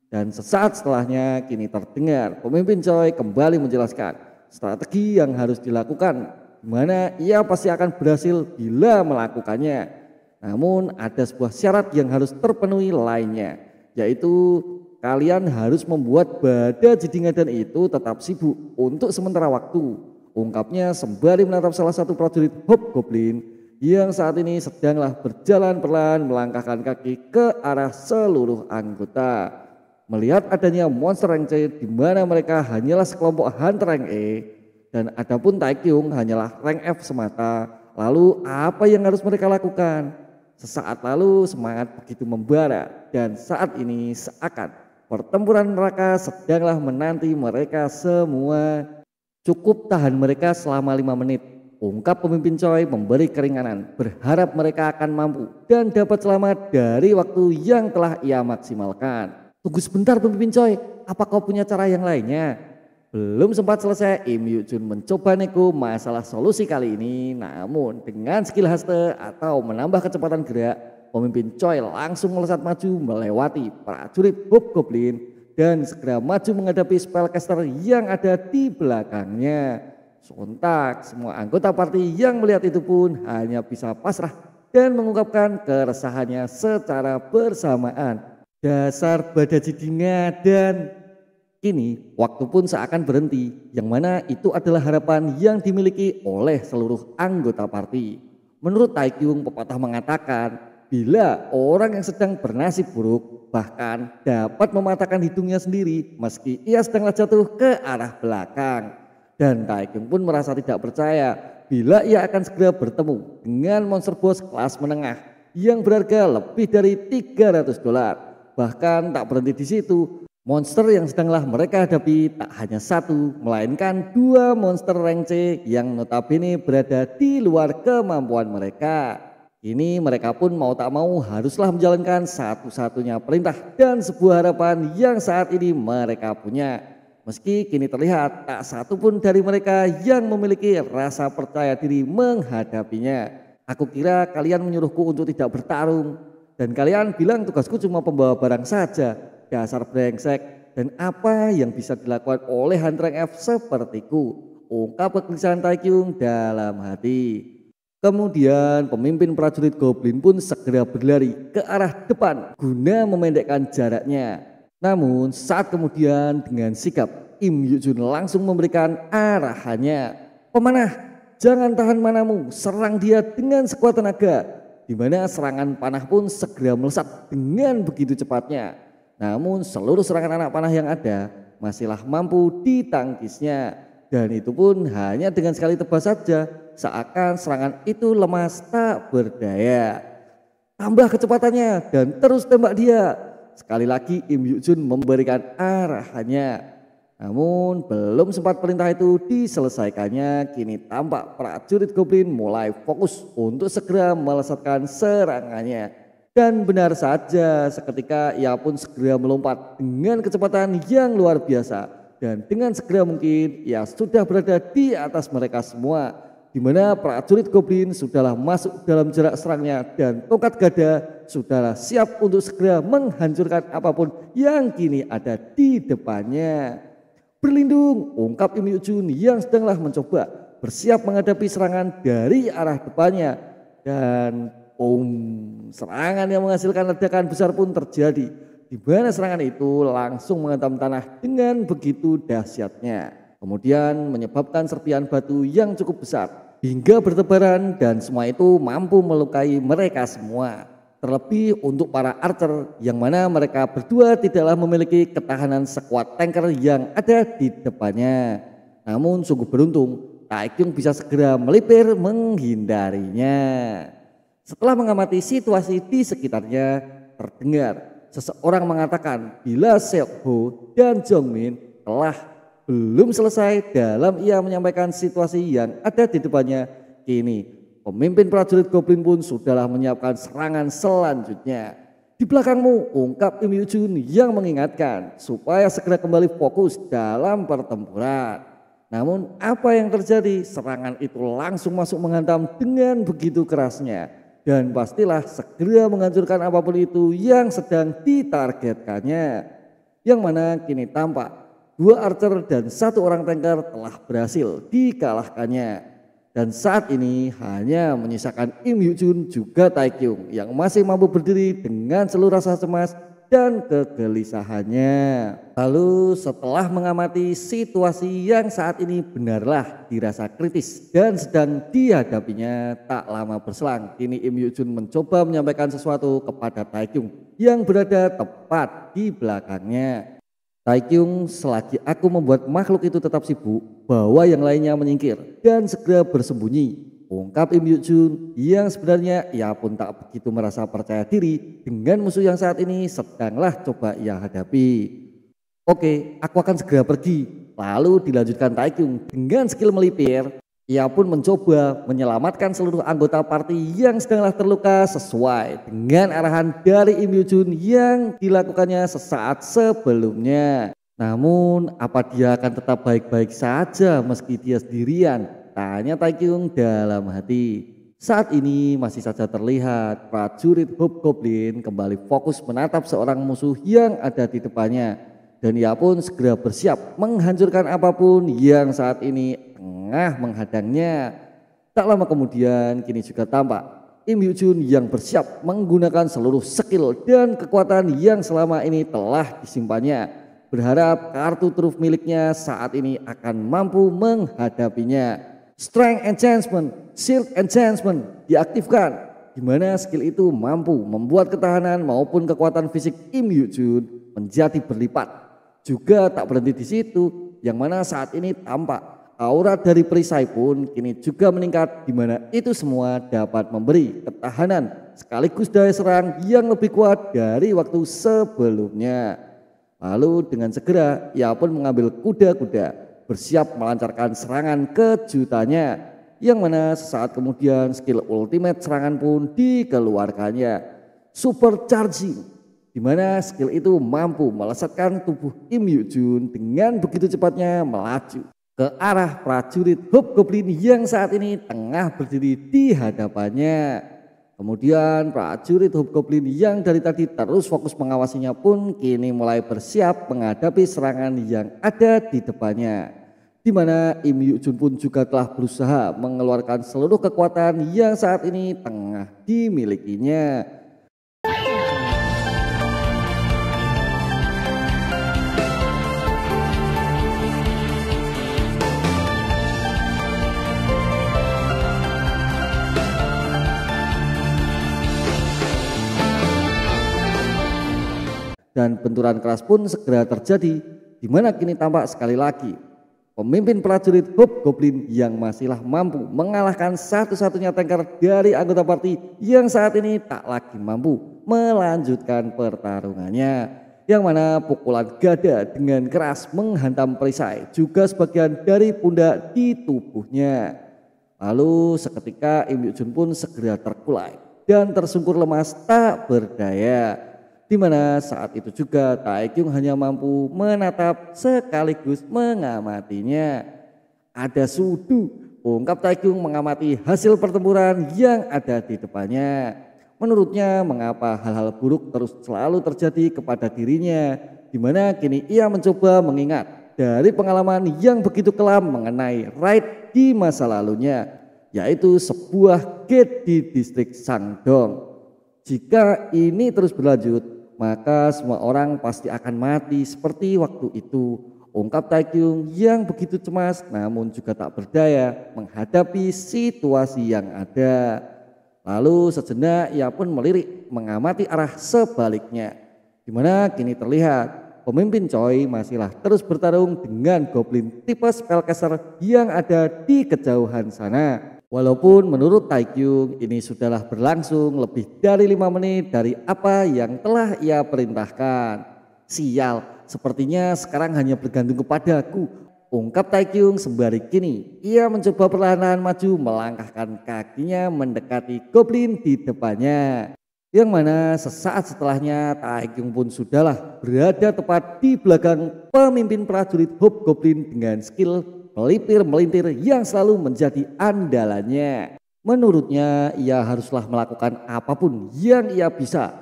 Dan sesaat setelahnya kini terdengar pemimpin Choi kembali menjelaskan strategi yang harus dilakukan, mana ia pasti akan berhasil bila melakukannya. Namun ada sebuah syarat yang harus terpenuhi lainnya, yaitu kalian harus membuat Bada Jidingadan itu tetap sibuk untuk sementara waktu. Ungkapnya sembari menatap salah satu prajurit Hobgoblin yang saat ini sedanglah berjalan pelan melangkahkan kaki ke arah seluruh anggota. Melihat adanya monster rank C di mana mereka hanyalah sekelompok hunter rank E dan adapun Taekyung hanyalah rank F semata. Lalu apa yang harus mereka lakukan? Sesaat lalu semangat begitu membara dan saat ini seakan pertempuran neraka sedanglah menanti mereka semua. Cukup tahan mereka selama 5 menit. Ungkap pemimpin Choi memberi keringanan, berharap mereka akan mampu dan dapat selamat dari waktu yang telah ia maksimalkan. Tunggu sebentar pemimpin Choi, apa kau punya cara yang lainnya? Belum sempat selesai, Im Yu Jun mencoba nego masalah solusi kali ini. Namun dengan skill haste atau menambah kecepatan gerak, pemimpin Choi langsung melesat maju melewati prajurit Hobgoblin dan segera maju menghadapi spellcaster yang ada di belakangnya. Sontak semua anggota party yang melihat itu pun hanya bisa pasrah dan mengungkapkan keresahannya secara bersamaan. Dasar badajidinga dan kini waktu pun seakan berhenti, yang mana itu adalah harapan yang dimiliki oleh seluruh anggota party. Menurut Taekyung, pepatah mengatakan bila orang yang sedang bernasib buruk bahkan dapat mematahkan hidungnya sendiri meski ia sedanglah jatuh ke arah belakang. Dan Taekyung pun merasa tidak percaya bila ia akan segera bertemu dengan monster boss kelas menengah yang berharga lebih dari $300. Bahkan tak berhenti di situ, monster yang sedanglah mereka hadapi tak hanya satu, melainkan 2 monster rank C yang notabene berada di luar kemampuan mereka. Ini mereka pun mau tak mau haruslah menjalankan satu-satunya perintah dan sebuah harapan yang saat ini mereka punya. Meski kini terlihat tak satu pun dari mereka yang memiliki rasa percaya diri menghadapinya. Aku kira kalian menyuruhku untuk tidak bertarung. Dan kalian bilang tugasku cuma pembawa barang saja. Dasar brengsek. Dan apa yang bisa dilakukan oleh hunter rank F sepertiku? Ungkap kegelisahan Taekyung dalam hati. Kemudian pemimpin prajurit Goblin pun segera berlari ke arah depan guna memendekkan jaraknya. Namun saat kemudian dengan sikap Im Yu Jun langsung memberikan arahannya. Pemanah, jangan tahan manamu, serang dia dengan sekuat tenaga. Di mana serangan panah pun segera melesat dengan begitu cepatnya. Namun seluruh serangan anak panah yang ada masihlah mampu ditangkisnya. Dan itu pun hanya dengan sekali tebas saja, seakan serangan itu lemas tak berdaya. Tambah kecepatannya dan terus tembak dia. Sekali lagi Im Yu Jun memberikan arahannya. Namun belum sempat perintah itu diselesaikannya, kini tampak prajurit Goblin mulai fokus untuk segera melesatkan serangannya. Dan benar saja, seketika ia pun segera melompat dengan kecepatan yang luar biasa. Dan dengan segera mungkin ia sudah berada di atas mereka semua. Di mana prajurit Goblin sudahlah masuk dalam jarak serangnya dan tongkat gada sudahlah siap untuk segera menghancurkan apapun yang kini ada di depannya. Berlindung, ungkap Im Yu Jun yang sedanglah mencoba bersiap menghadapi serangan dari arah depannya. Dan serangan yang menghasilkan ledakan besar pun terjadi. Di mana serangan itu langsung menghantam tanah dengan begitu dahsyatnya. Kemudian menyebabkan serpihan batu yang cukup besar hingga bertebaran dan semua itu mampu melukai mereka semua. Terlebih untuk para archer yang mana mereka berdua tidaklah memiliki ketahanan sekuat tanker yang ada di depannya. Namun sungguh beruntung, Taekyung bisa segera melipir menghindarinya. Setelah mengamati situasi di sekitarnya, terdengar seseorang mengatakan bila Seok Ho dan Jong Min telah belum selesai dalam ia menyampaikan situasi yang ada di depannya. Kini pemimpin prajurit Goblin pun sudahlah menyiapkan serangan selanjutnya. Di belakangmu, ungkap Im Yu Jun yang mengingatkan supaya segera kembali fokus dalam pertempuran. Namun apa yang terjadi? Serangan itu langsung masuk menghantam dengan begitu kerasnya. Dan pastilah segera menghancurkan apapun itu yang sedang ditargetkannya. Yang mana kini tampak 2 archer dan 1 orang tanker telah berhasil dikalahkannya. Dan saat ini hanya menyisakan Im Yu Jun juga Taekyung yang masih mampu berdiri dengan seluruh rasa cemas dan kegelisahannya. Lalu setelah mengamati situasi yang saat ini benarlah dirasa kritis dan sedang dihadapinya, tak lama berselang kini Im Yu Jun mencoba menyampaikan sesuatu kepada Taekyung yang berada tepat di belakangnya. Taekyung, selagi aku membuat makhluk itu tetap sibuk, bawa yang lainnya menyingkir dan segera bersembunyi, ungkap Im Yu Jun yang sebenarnya ia pun tak begitu merasa percaya diri dengan musuh yang saat ini sedanglah coba ia hadapi. Oke, aku akan segera pergi. Lalu dilanjutkan Taekyung dengan skill melipir. Ia pun mencoba menyelamatkan seluruh anggota party yang sedanglah terluka sesuai dengan arahan dari Im Yu Jun yang dilakukannya sesaat sebelumnya. Namun apa dia akan tetap baik-baik saja meski dia sendirian? Tanya Taekyung dalam hati. Saat ini masih saja terlihat prajurit Hobgoblin kembali fokus menatap seorang musuh yang ada di depannya. Dan ia pun segera bersiap menghancurkan apapun yang saat ini tengah menghadangnya. Tak lama kemudian kini juga tampak Im Yu Jun yang bersiap menggunakan seluruh skill dan kekuatan yang selama ini telah disimpannya. Berharap kartu truf miliknya saat ini akan mampu menghadapinya. Strength Enhancement, Shield Enhancement diaktifkan, di mana skill itu mampu membuat ketahanan maupun kekuatan fisik Im Yu Jun menjadi berlipat. Juga tak berhenti di situ, yang mana saat ini tampak aura dari perisai pun kini juga meningkat, di mana itu semua dapat memberi ketahanan sekaligus daya serang yang lebih kuat dari waktu sebelumnya. Lalu dengan segera ia pun mengambil kuda-kuda bersiap melancarkan serangan kejutannya, yang mana sesaat kemudian skill ultimate serangan pun dikeluarkannya, Supercharging, di mana skill itu mampu melesatkan tubuh Im Yu Jun dengan begitu cepatnya melaju ke arah prajurit Hobgoblin yang saat ini tengah berdiri di hadapannya. Kemudian prajurit Hobgoblin yang dari tadi terus fokus mengawasinya pun kini mulai bersiap menghadapi serangan yang ada di depannya. Di mana Im Yu Jun pun juga telah berusaha mengeluarkan seluruh kekuatan yang saat ini tengah dimilikinya. Dan benturan keras pun segera terjadi, di mana kini tampak sekali lagi pemimpin prajurit Hobgoblin yang masihlah mampu mengalahkan satu-satunya tanker dari anggota party yang saat ini tak lagi mampu melanjutkan pertarungannya, yang mana pukulan gada dengan keras menghantam perisai juga sebagian dari pundak di tubuhnya. Lalu seketika Im Yu Jun pun segera terkulai dan tersungkur lemas tak berdaya. Di mana saat itu juga Taekyung hanya mampu menatap sekaligus mengamatinya. Ada sudu, ungkap Taekyung mengamati hasil pertempuran yang ada di depannya. Menurutnya mengapa hal-hal buruk terus selalu terjadi kepada dirinya, di mana kini ia mencoba mengingat dari pengalaman yang begitu kelam mengenai raid di masa lalunya, yaitu sebuah gate di distrik Sangdong. Jika ini terus berlanjut, maka semua orang pasti akan mati seperti waktu itu, ungkap Taekyung yang begitu cemas namun juga tak berdaya menghadapi situasi yang ada. Lalu sejenak ia pun melirik mengamati arah sebaliknya, di mana kini terlihat pemimpin Choi masihlah terus bertarung dengan goblin tipe spellcaster yang ada di kejauhan sana. Walaupun menurut Taekyung ini sudahlah berlangsung lebih dari 5 menit dari apa yang telah ia perintahkan. Sial, sepertinya sekarang hanya bergantung kepadaku, ungkap Taekyung sembari kini ia mencoba perlahan maju melangkahkan kakinya mendekati goblin di depannya. Yang mana sesaat setelahnya Taekyung pun sudahlah berada tepat di belakang pemimpin prajurit Hobgoblin dengan skill melipir melintir yang selalu menjadi andalannya. Menurutnya ia haruslah melakukan apapun yang ia bisa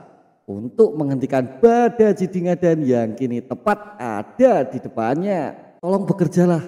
untuk menghentikan Badaji Dingadan yang kini tepat ada di depannya. Tolong bekerjalah,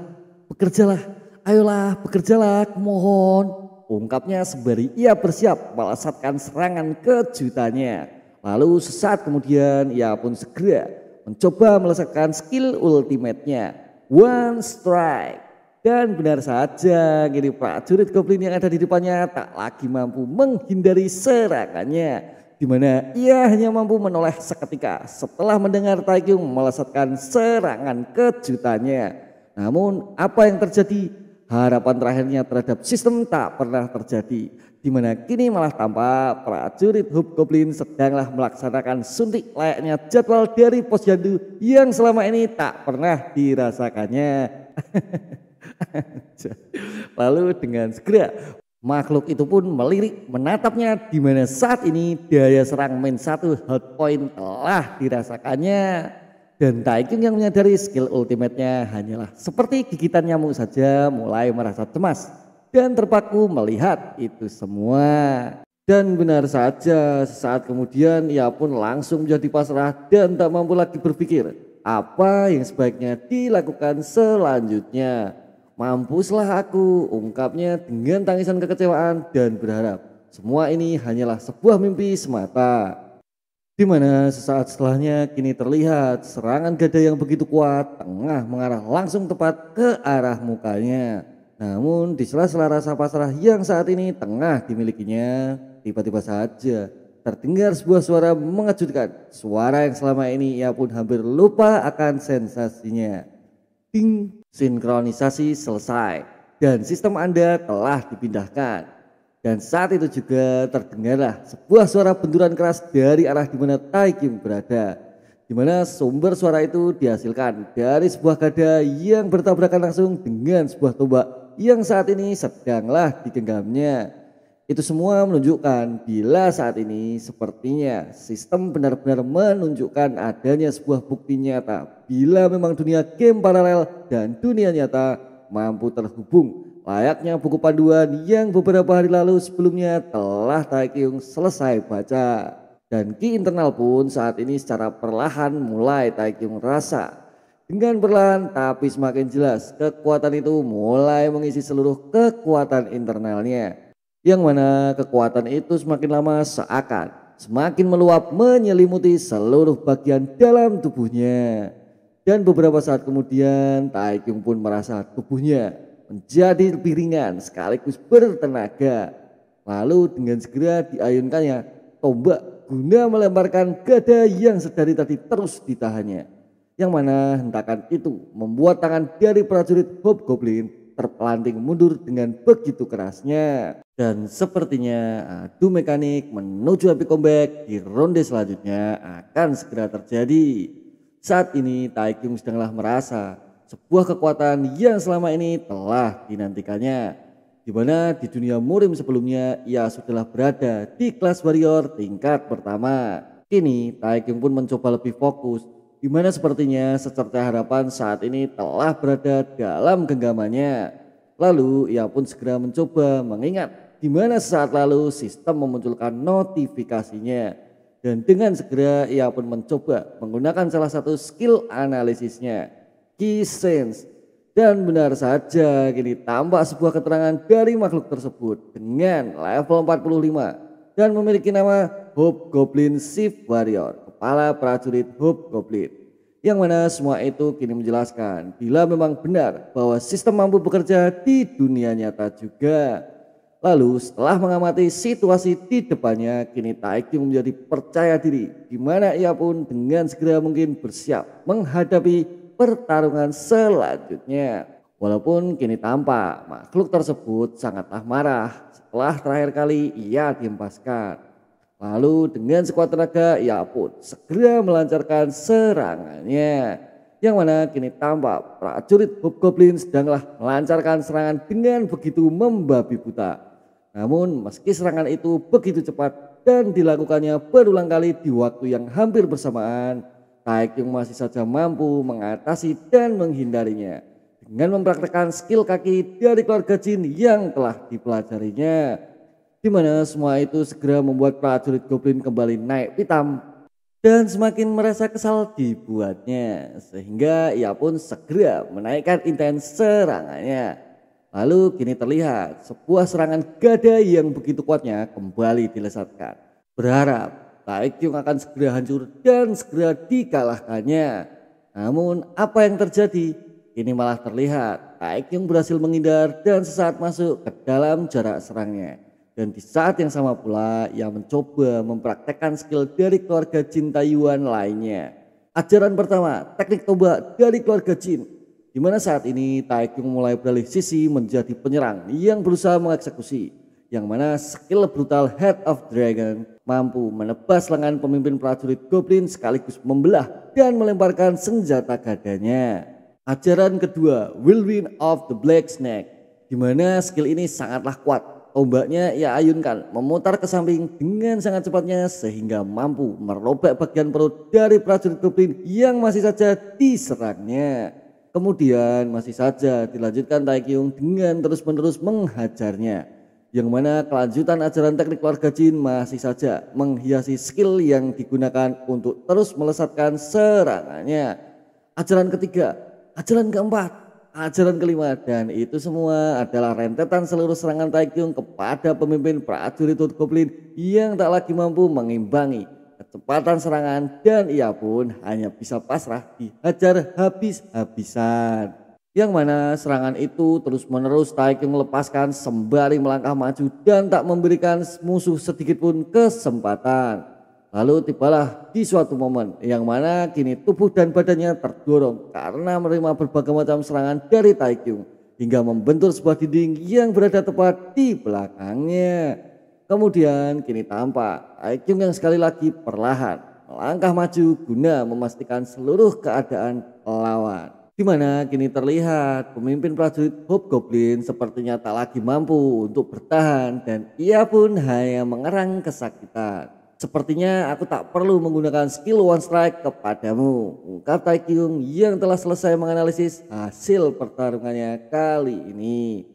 ayolah bekerjalah, mohon, ungkapnya sembari ia bersiap melesatkan serangan kejutannya. Lalu sesaat kemudian ia pun segera mencoba melesatkan skill ultimate-nya, One Strike. Dan benar saja, kini prajurit goblin yang ada di depannya tak lagi mampu menghindari serangannya, di mana ia hanya mampu menoleh seketika setelah mendengar Taekyung melesatkan serangan kejutannya. Namun apa yang terjadi? Harapan terakhirnya terhadap sistem tak pernah terjadi, di mana kini malah tampak prajurit Hobgoblin sedanglah melaksanakan suntik layaknya jadwal dari posyandu yang selama ini tak pernah dirasakannya. Lalu dengan segera makhluk itu pun melirik menatapnya, di mana saat ini daya serang main 1 hot point telah dirasakannya. Dan Taekyung yang menyadari skill ultimate-nya hanyalah seperti gigitan nyamuk saja mulai merasa cemas dan terpaku melihat itu semua. Dan benar saja, sesaat kemudian ia pun langsung menjadi pasrah dan tak mampu lagi berpikir apa yang sebaiknya dilakukan selanjutnya. Mampuslah aku, ungkapnya dengan tangisan kekecewaan dan berharap semua ini hanyalah sebuah mimpi semata. Di mana sesaat setelahnya kini terlihat serangan gada yang begitu kuat tengah mengarah langsung tepat ke arah mukanya. Namun di sela-sela rasa pasrah yang saat ini tengah dimilikinya, tiba-tiba saja terdengar sebuah suara mengejutkan. Suara yang selama ini ia pun hampir lupa akan sensasinya. Ding, sinkronisasi selesai dan sistem Anda telah dipindahkan. Dan saat itu juga terdengarlah sebuah suara benturan keras dari arah di mana Taekyung berada, di mana sumber suara itu dihasilkan dari sebuah gada yang bertabrakan langsung dengan sebuah tombak yang saat ini sedanglah digenggamnya. Itu semua menunjukkan bila saat ini sepertinya sistem benar-benar menunjukkan adanya sebuah bukti nyata bila memang dunia game paralel dan dunia nyata mampu terhubung. Layaknya buku panduan yang beberapa hari lalu sebelumnya telah Taekyung selesai baca. Dan ki internal pun saat ini secara perlahan mulai Taekyung rasa. Dengan perlahan tapi semakin jelas kekuatan itu mulai mengisi seluruh kekuatan internalnya. Yang mana kekuatan itu semakin lama seakan semakin meluap menyelimuti seluruh bagian dalam tubuhnya. Dan beberapa saat kemudian Taekyung pun merasa tubuhnya menjadi lebih ringan sekaligus bertenaga. Lalu dengan segera diayunkannya tombak guna melemparkan gada yang sedari tadi terus ditahannya. Yang mana hentakan itu membuat tangan dari prajurit Hobgoblin terpelanting mundur dengan begitu kerasnya. Dan sepertinya adu mekanik menuju epic comeback di ronde selanjutnya akan segera terjadi. Saat ini Taekyung sedanglah merasa sebuah kekuatan yang selama ini telah dinantikannya, di mana di dunia murim sebelumnya ia sudahlah berada di kelas warrior tingkat pertama. Kini Taekyung pun mencoba lebih fokus, di mana sepertinya secerca harapan saat ini telah berada dalam genggamannya. Lalu ia pun segera mencoba mengingat di mana saat lalu sistem memunculkan notifikasinya, dan dengan segera ia pun mencoba menggunakan salah satu skill analisisnya, Ki Sense. Dan benar saja kini tampak sebuah keterangan dari makhluk tersebut dengan level 45 dan memiliki nama Hobgoblin Chief Warrior, kepala prajurit Hobgoblin. Yang mana semua itu kini menjelaskan bila memang benar bahwa sistem mampu bekerja di dunia nyata juga. Lalu setelah mengamati situasi di depannya, kini Taekyung menjadi percaya diri, di mana ia pun dengan segera mungkin bersiap menghadapi pertarungan selanjutnya. Walaupun kini tampak makhluk tersebut sangatlah marah setelah terakhir kali ia dihempaskan. Lalu dengan sekuat tenaga ia pun segera melancarkan serangannya. Yang mana kini tampak prajurit Hobgoblin sedanglah melancarkan serangan dengan begitu membabi buta. Namun meski serangan itu begitu cepat dan dilakukannya berulang kali di waktu yang hampir bersamaan, Taekyung masih saja mampu mengatasi dan menghindarinya dengan mempraktekkan skill kaki dari keluarga jin yang telah dipelajarinya. Di mana semua itu segera membuat prajurit goblin kembali naik pitam dan semakin merasa kesal dibuatnya, sehingga ia pun segera menaikkan intens serangannya. Lalu kini terlihat sebuah serangan gada yang begitu kuatnya kembali dilesatkan. Berharap Taekyung akan segera hancur dan segera dikalahkannya. Namun apa yang terjadi? Ini malah terlihat Taekyung berhasil menghindar dan sesaat masuk ke dalam jarak serangnya. Dan di saat yang sama pula ia mencoba mempraktekkan skill dari keluarga Jin Taiyuan lainnya. Ajaran pertama, teknik tombak dari keluarga Jin. Di mana saat ini Taekyung mulai beralih sisi menjadi penyerang yang berusaha mengeksekusi. Yang mana skill brutal Head of Dragon mampu menebas lengan pemimpin prajurit Goblin sekaligus membelah dan melemparkan senjata gadanya. Ajaran kedua, Whirlwind of the Black Snake. Di mana skill ini sangatlah kuat. Tombaknya ia ayunkan memutar ke samping dengan sangat cepatnya sehingga mampu merobek bagian perut dari prajurit Goblin yang masih saja diserangnya. Kemudian masih saja dilanjutkan Taekyung dengan terus-menerus menghajarnya. Yang mana kelanjutan ajaran teknik keluarga Jin masih saja menghiasi skill yang digunakan untuk terus melesatkan serangannya. Ajaran ketiga, ajaran keempat, ajaran kelima, dan itu semua adalah rentetan seluruh serangan Taekyung kepada pemimpin prajurit Goblin yang tak lagi mampu mengimbangi kecepatan serangan dan ia pun hanya bisa pasrah dihajar habis-habisan. Yang mana serangan itu terus menerus Taekyung lepaskan sembari melangkah maju dan tak memberikan musuh sedikit pun kesempatan. Lalu tibalah di suatu momen yang mana kini tubuh dan badannya terdorong karena menerima berbagai macam serangan dari Taekyung hingga membentur sebuah dinding yang berada tepat di belakangnya. Kemudian kini tampak Taekyung yang sekali lagi perlahan melangkah maju guna memastikan seluruh keadaan lawan. Di mana kini terlihat pemimpin prajurit Hobgoblin sepertinya tak lagi mampu untuk bertahan dan ia pun hanya mengerang kesakitan. Sepertinya aku tak perlu menggunakan skill one strike kepadamu, ungkap Taekyung yang telah selesai menganalisis hasil pertarungannya kali ini.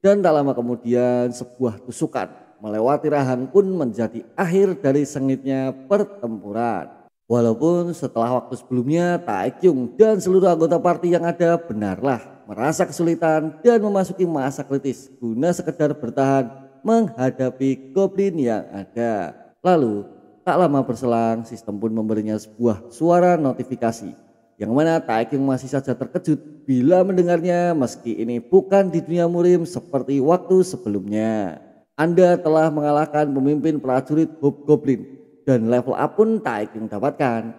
Dan tak lama kemudian sebuah tusukan melewati rahang pun menjadi akhir dari sengitnya pertempuran. Walaupun setelah waktu sebelumnya Taekyung dan seluruh anggota party yang ada benarlah merasa kesulitan dan memasuki masa kritis guna sekedar bertahan menghadapi Goblin yang ada. Lalu tak lama berselang sistem pun memberinya sebuah suara notifikasi yang mana Taekyung masih saja terkejut bila mendengarnya meski ini bukan di dunia murim seperti waktu sebelumnya. Anda telah mengalahkan pemimpin prajurit Hobgoblin dan level up pun Taekyung dapatkan.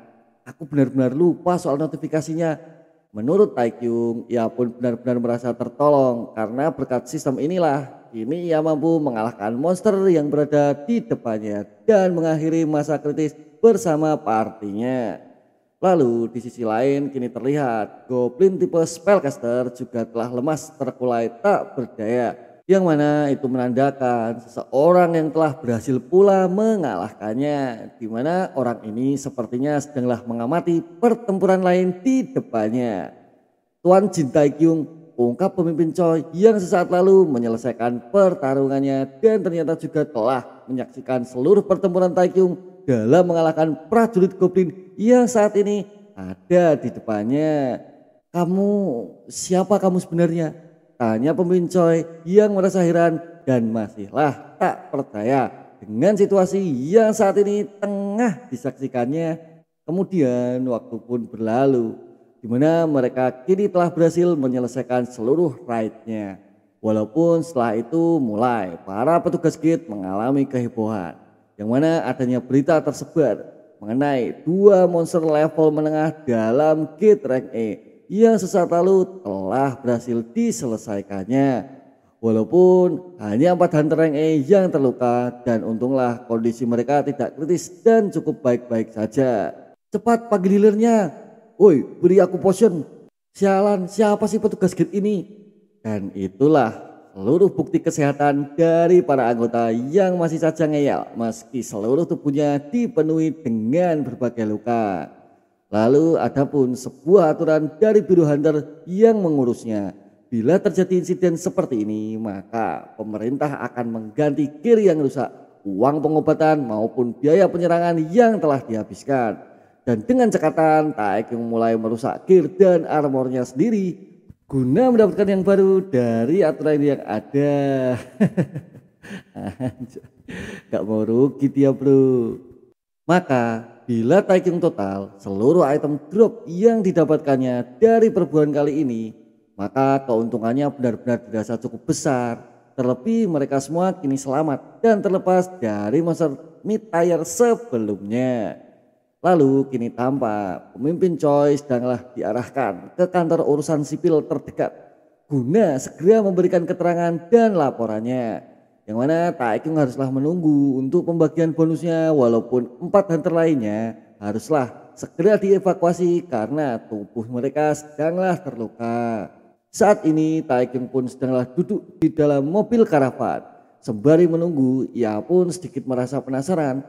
Aku benar-benar lupa soal notifikasinya. Menurut Taekyung ia pun benar-benar merasa tertolong karena berkat sistem inilah kini ia mampu mengalahkan monster yang berada di depannya dan mengakhiri masa kritis bersama partinya. Lalu di sisi lain kini terlihat Goblin tipe Spellcaster juga telah lemas terkulai tak berdaya. Yang mana itu menandakan seseorang yang telah berhasil pula mengalahkannya. Di mana orang ini sepertinya sedanglah mengamati pertempuran lain di depannya. Tuan Jin Taekyung, ungkap pemimpin Choi yang sesaat lalu menyelesaikan pertarungannya dan ternyata juga telah menyaksikan seluruh pertempuran Taekyung dalam mengalahkan prajurit Goblin yang saat ini ada di depannya. Kamu, siapa kamu sebenarnya? Tanya pemimpin Choi yang merasa heran dan masihlah tak percaya dengan situasi yang saat ini tengah disaksikannya. Kemudian waktu pun berlalu, di mana mereka kini telah berhasil menyelesaikan seluruh raidnya. Walaupun setelah itu mulai para petugas gate mengalami kehebohan, yang mana adanya berita tersebar mengenai dua monster level menengah dalam gate rank E yang sesaat lalu telah berhasil diselesaikannya. Walaupun hanya 4 hunter rank E yang terluka dan untunglah kondisi mereka tidak kritis dan cukup baik-baik saja. Cepat panggil healernya. Woi, beri aku potion. Sialan, siapa sih petugas gate ini? Dan itulah seluruh bukti kesehatan dari para anggota yang masih saja ngeyel meski seluruh tubuhnya dipenuhi dengan berbagai luka. Lalu ada pun sebuah aturan dari Biru Hunter yang mengurusnya. Bila terjadi insiden seperti ini maka pemerintah akan mengganti gear yang rusak, uang pengobatan maupun biaya penyerangan yang telah dihabiskan. Dan dengan cekatan Taekyung mulai merusak gear dan armornya sendiri guna mendapatkan yang baru dari aturan yang ada. Gak mau rugi dia bro. Maka bila Taekyung total seluruh item drop yang didapatkannya dari perburuan kali ini, maka keuntungannya benar-benar dirasa cukup besar. Terlebih mereka semua kini selamat dan terlepas dari monster mid tier sebelumnya. Lalu kini tampak pemimpin Choi sedanglah diarahkan ke kantor urusan sipil terdekat guna segera memberikan keterangan dan laporannya. Yang mana Taekyung haruslah menunggu untuk pembagian bonusnya, walaupun 4 hunter lainnya haruslah segera dievakuasi karena tubuh mereka sedanglah terluka. Saat ini Taekyung pun sedanglah duduk di dalam mobil karavan. Sembari menunggu, ia pun sedikit merasa penasaran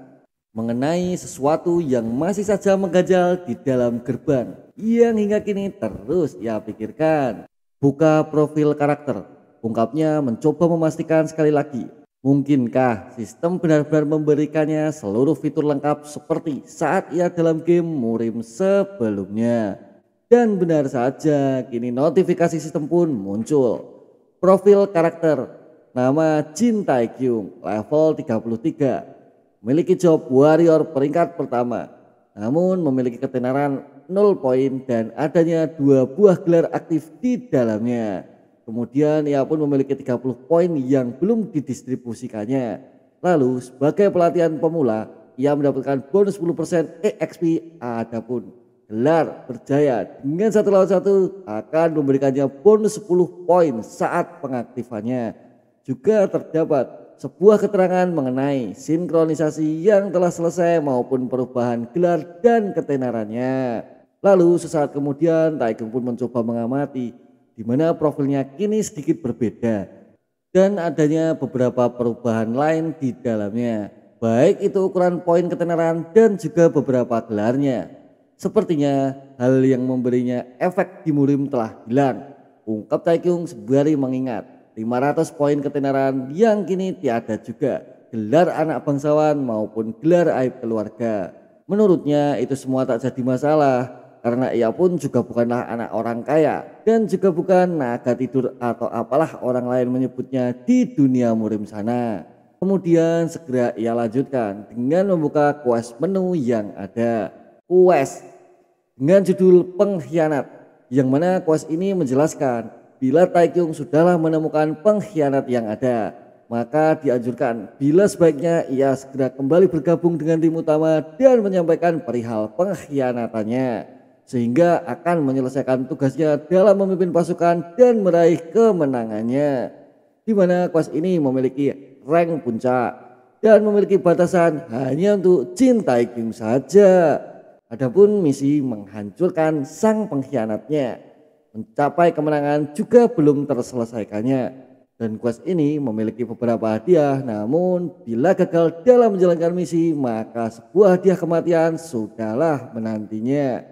mengenai sesuatu yang masih saja mengganjal di dalam gerbang yang hingga kini terus ia pikirkan. Buka profil karakter, ungkapnya mencoba memastikan sekali lagi, mungkinkah sistem benar-benar memberikannya seluruh fitur lengkap seperti saat ia dalam game Murim sebelumnya. Dan benar saja, kini notifikasi sistem pun muncul. Profil karakter, nama Jin Taekyung, level 33. Memiliki job warrior peringkat pertama, namun memiliki ketenaran 0 poin dan adanya 2 buah gelar aktif di dalamnya. Kemudian ia pun memiliki 30 poin yang belum didistribusikannya. Lalu sebagai pelatihan pemula, ia mendapatkan bonus 10% EXP. Adapun gelar berjaya dengan 1 lawan 1 akan memberikannya bonus 10 poin saat pengaktifannya. Juga terdapat sebuah keterangan mengenai sinkronisasi yang telah selesai maupun perubahan gelar dan ketenarannya. Lalu sesaat kemudian Taekyung pun mencoba mengamati di mana profilnya kini sedikit berbeda dan adanya beberapa perubahan lain di dalamnya, baik itu ukuran poin ketenaran dan juga beberapa gelarnya. Sepertinya hal yang memberinya efek di Murim telah hilang, ungkap Taekyung sembari mengingat 500 poin ketenaran yang kini tiada juga gelar anak bangsawan maupun gelar aib keluarga. Menurutnya itu semua tak jadi masalah karena ia pun juga bukanlah anak orang kaya dan juga bukan naga tidur atau apalah orang lain menyebutnya di dunia Murim sana. Kemudian segera ia lanjutkan dengan membuka quest menu yang ada. Quest dengan judul Pengkhianat, yang mana quest ini menjelaskan bila Taekyung sudahlah menemukan pengkhianat yang ada, maka dianjurkan bila sebaiknya ia segera kembali bergabung dengan tim utama dan menyampaikan perihal pengkhianatannya, sehingga akan menyelesaikan tugasnya dalam memimpin pasukan dan meraih kemenangannya. Di mana quest ini memiliki rank puncak dan memiliki batasan hanya untuk Jin Taekyung saja. Adapun misi menghancurkan sang pengkhianatnya mencapai kemenangan juga belum terselesaikannya, dan quest ini memiliki beberapa hadiah, namun bila gagal dalam menjalankan misi maka sebuah hadiah kematian sudahlah menantinya.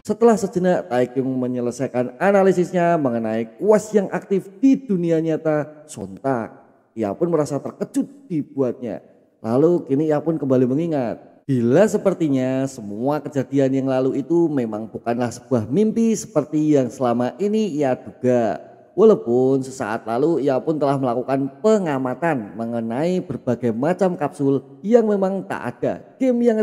Setelah sejenak Taekyung menyelesaikan analisisnya mengenai quest yang aktif di dunia nyata, sontak ia pun merasa terkejut dibuatnya. Lalu kini ia pun kembali mengingat bila sepertinya semua kejadian yang lalu itu memang bukanlah sebuah mimpi seperti yang selama ini ia duga. Walaupun sesaat lalu ia pun telah melakukan pengamatan mengenai berbagai macam kapsul yang memang tak ada game yang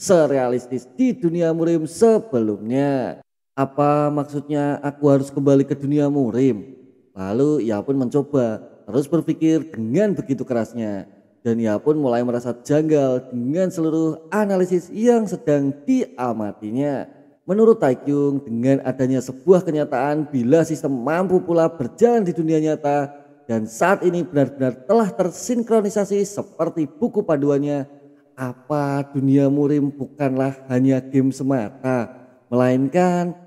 serealistis di dunia Murim sebelumnya. Apa maksudnya aku harus kembali ke dunia Murim? Lalu ia pun mencoba terus berpikir dengan begitu kerasnya, dan ia pun mulai merasa janggal dengan seluruh analisis yang sedang diamatinya. Menurut Taekyung, dengan adanya sebuah kenyataan bila sistem mampu pula berjalan di dunia nyata dan saat ini benar-benar telah tersinkronisasi seperti buku panduannya, apa dunia Murim bukanlah hanya game semata, melainkan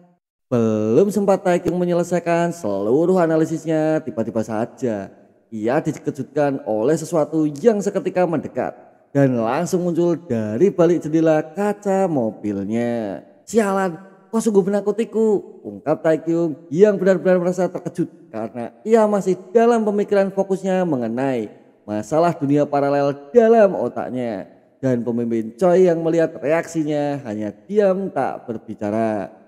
belum sempat Taekyung menyelesaikan seluruh analisisnya, tiba-tiba saja ia dikejutkan oleh sesuatu yang seketika mendekat dan langsung muncul dari balik jendela kaca mobilnya. Sialan, kau sungguh menakutiku, ungkap Taekyung yang benar-benar merasa terkejut karena ia masih dalam pemikiran fokusnya mengenai masalah dunia paralel dalam otaknya. Dan pemimpin Choi yang melihat reaksinya hanya diam tak berbicara.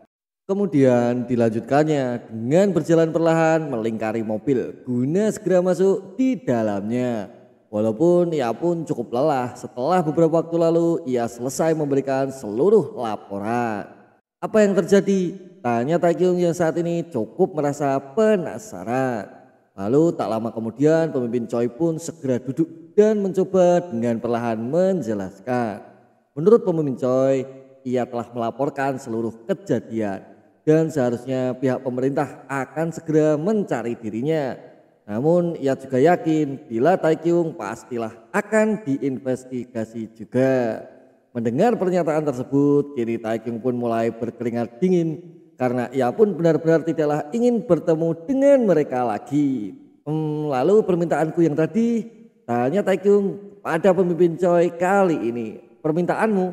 Kemudian dilanjutkannya dengan berjalan perlahan melingkari mobil guna segera masuk di dalamnya. Walaupun ia pun cukup lelah setelah beberapa waktu lalu ia selesai memberikan seluruh laporan. Apa yang terjadi? Tanya Taekyung yang saat ini cukup merasa penasaran. Lalu tak lama kemudian pemimpin Choi pun segera duduk dan mencoba dengan perlahan menjelaskan. Menurut pemimpin Choi, ia telah melaporkan seluruh kejadian dan seharusnya pihak pemerintah akan segera mencari dirinya. Namun ia juga yakin bila Taekyung pastilah akan diinvestigasi juga. Mendengar pernyataan tersebut, kini Taekyung pun mulai berkeringat dingin karena ia pun benar-benar tidaklah ingin bertemu dengan mereka lagi. Lalu permintaanku yang tadi, tanya Taekyung pada pemimpin Choi kali ini. Permintaanmu?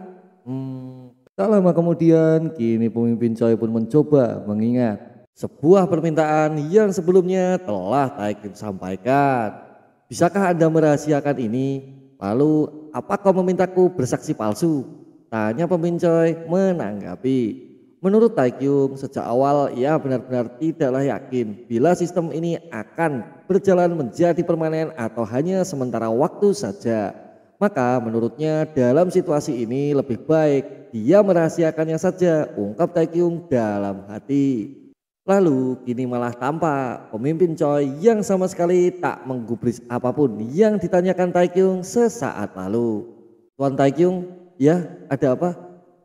Tak lama kemudian kini pemimpin Choi pun mencoba mengingat sebuah permintaan yang sebelumnya telah Taekyung sampaikan. Bisakah Anda merahasiakan ini? Lalu apa kau memintaku bersaksi palsu? Tanya pemimpin Choi menanggapi. Menurut Taekyung sejak awal ia benar-benar tidaklah yakin bila sistem ini akan berjalan menjadi permanen atau hanya sementara waktu saja. Maka menurutnya dalam situasi ini lebih baik dia merahasiakannya saja, ungkap Taekyung dalam hati. Lalu kini malah tampak pemimpin Choi yang sama sekali tak menggubris apapun yang ditanyakan Taekyung sesaat lalu. Tuan Taekyung, ya ada apa?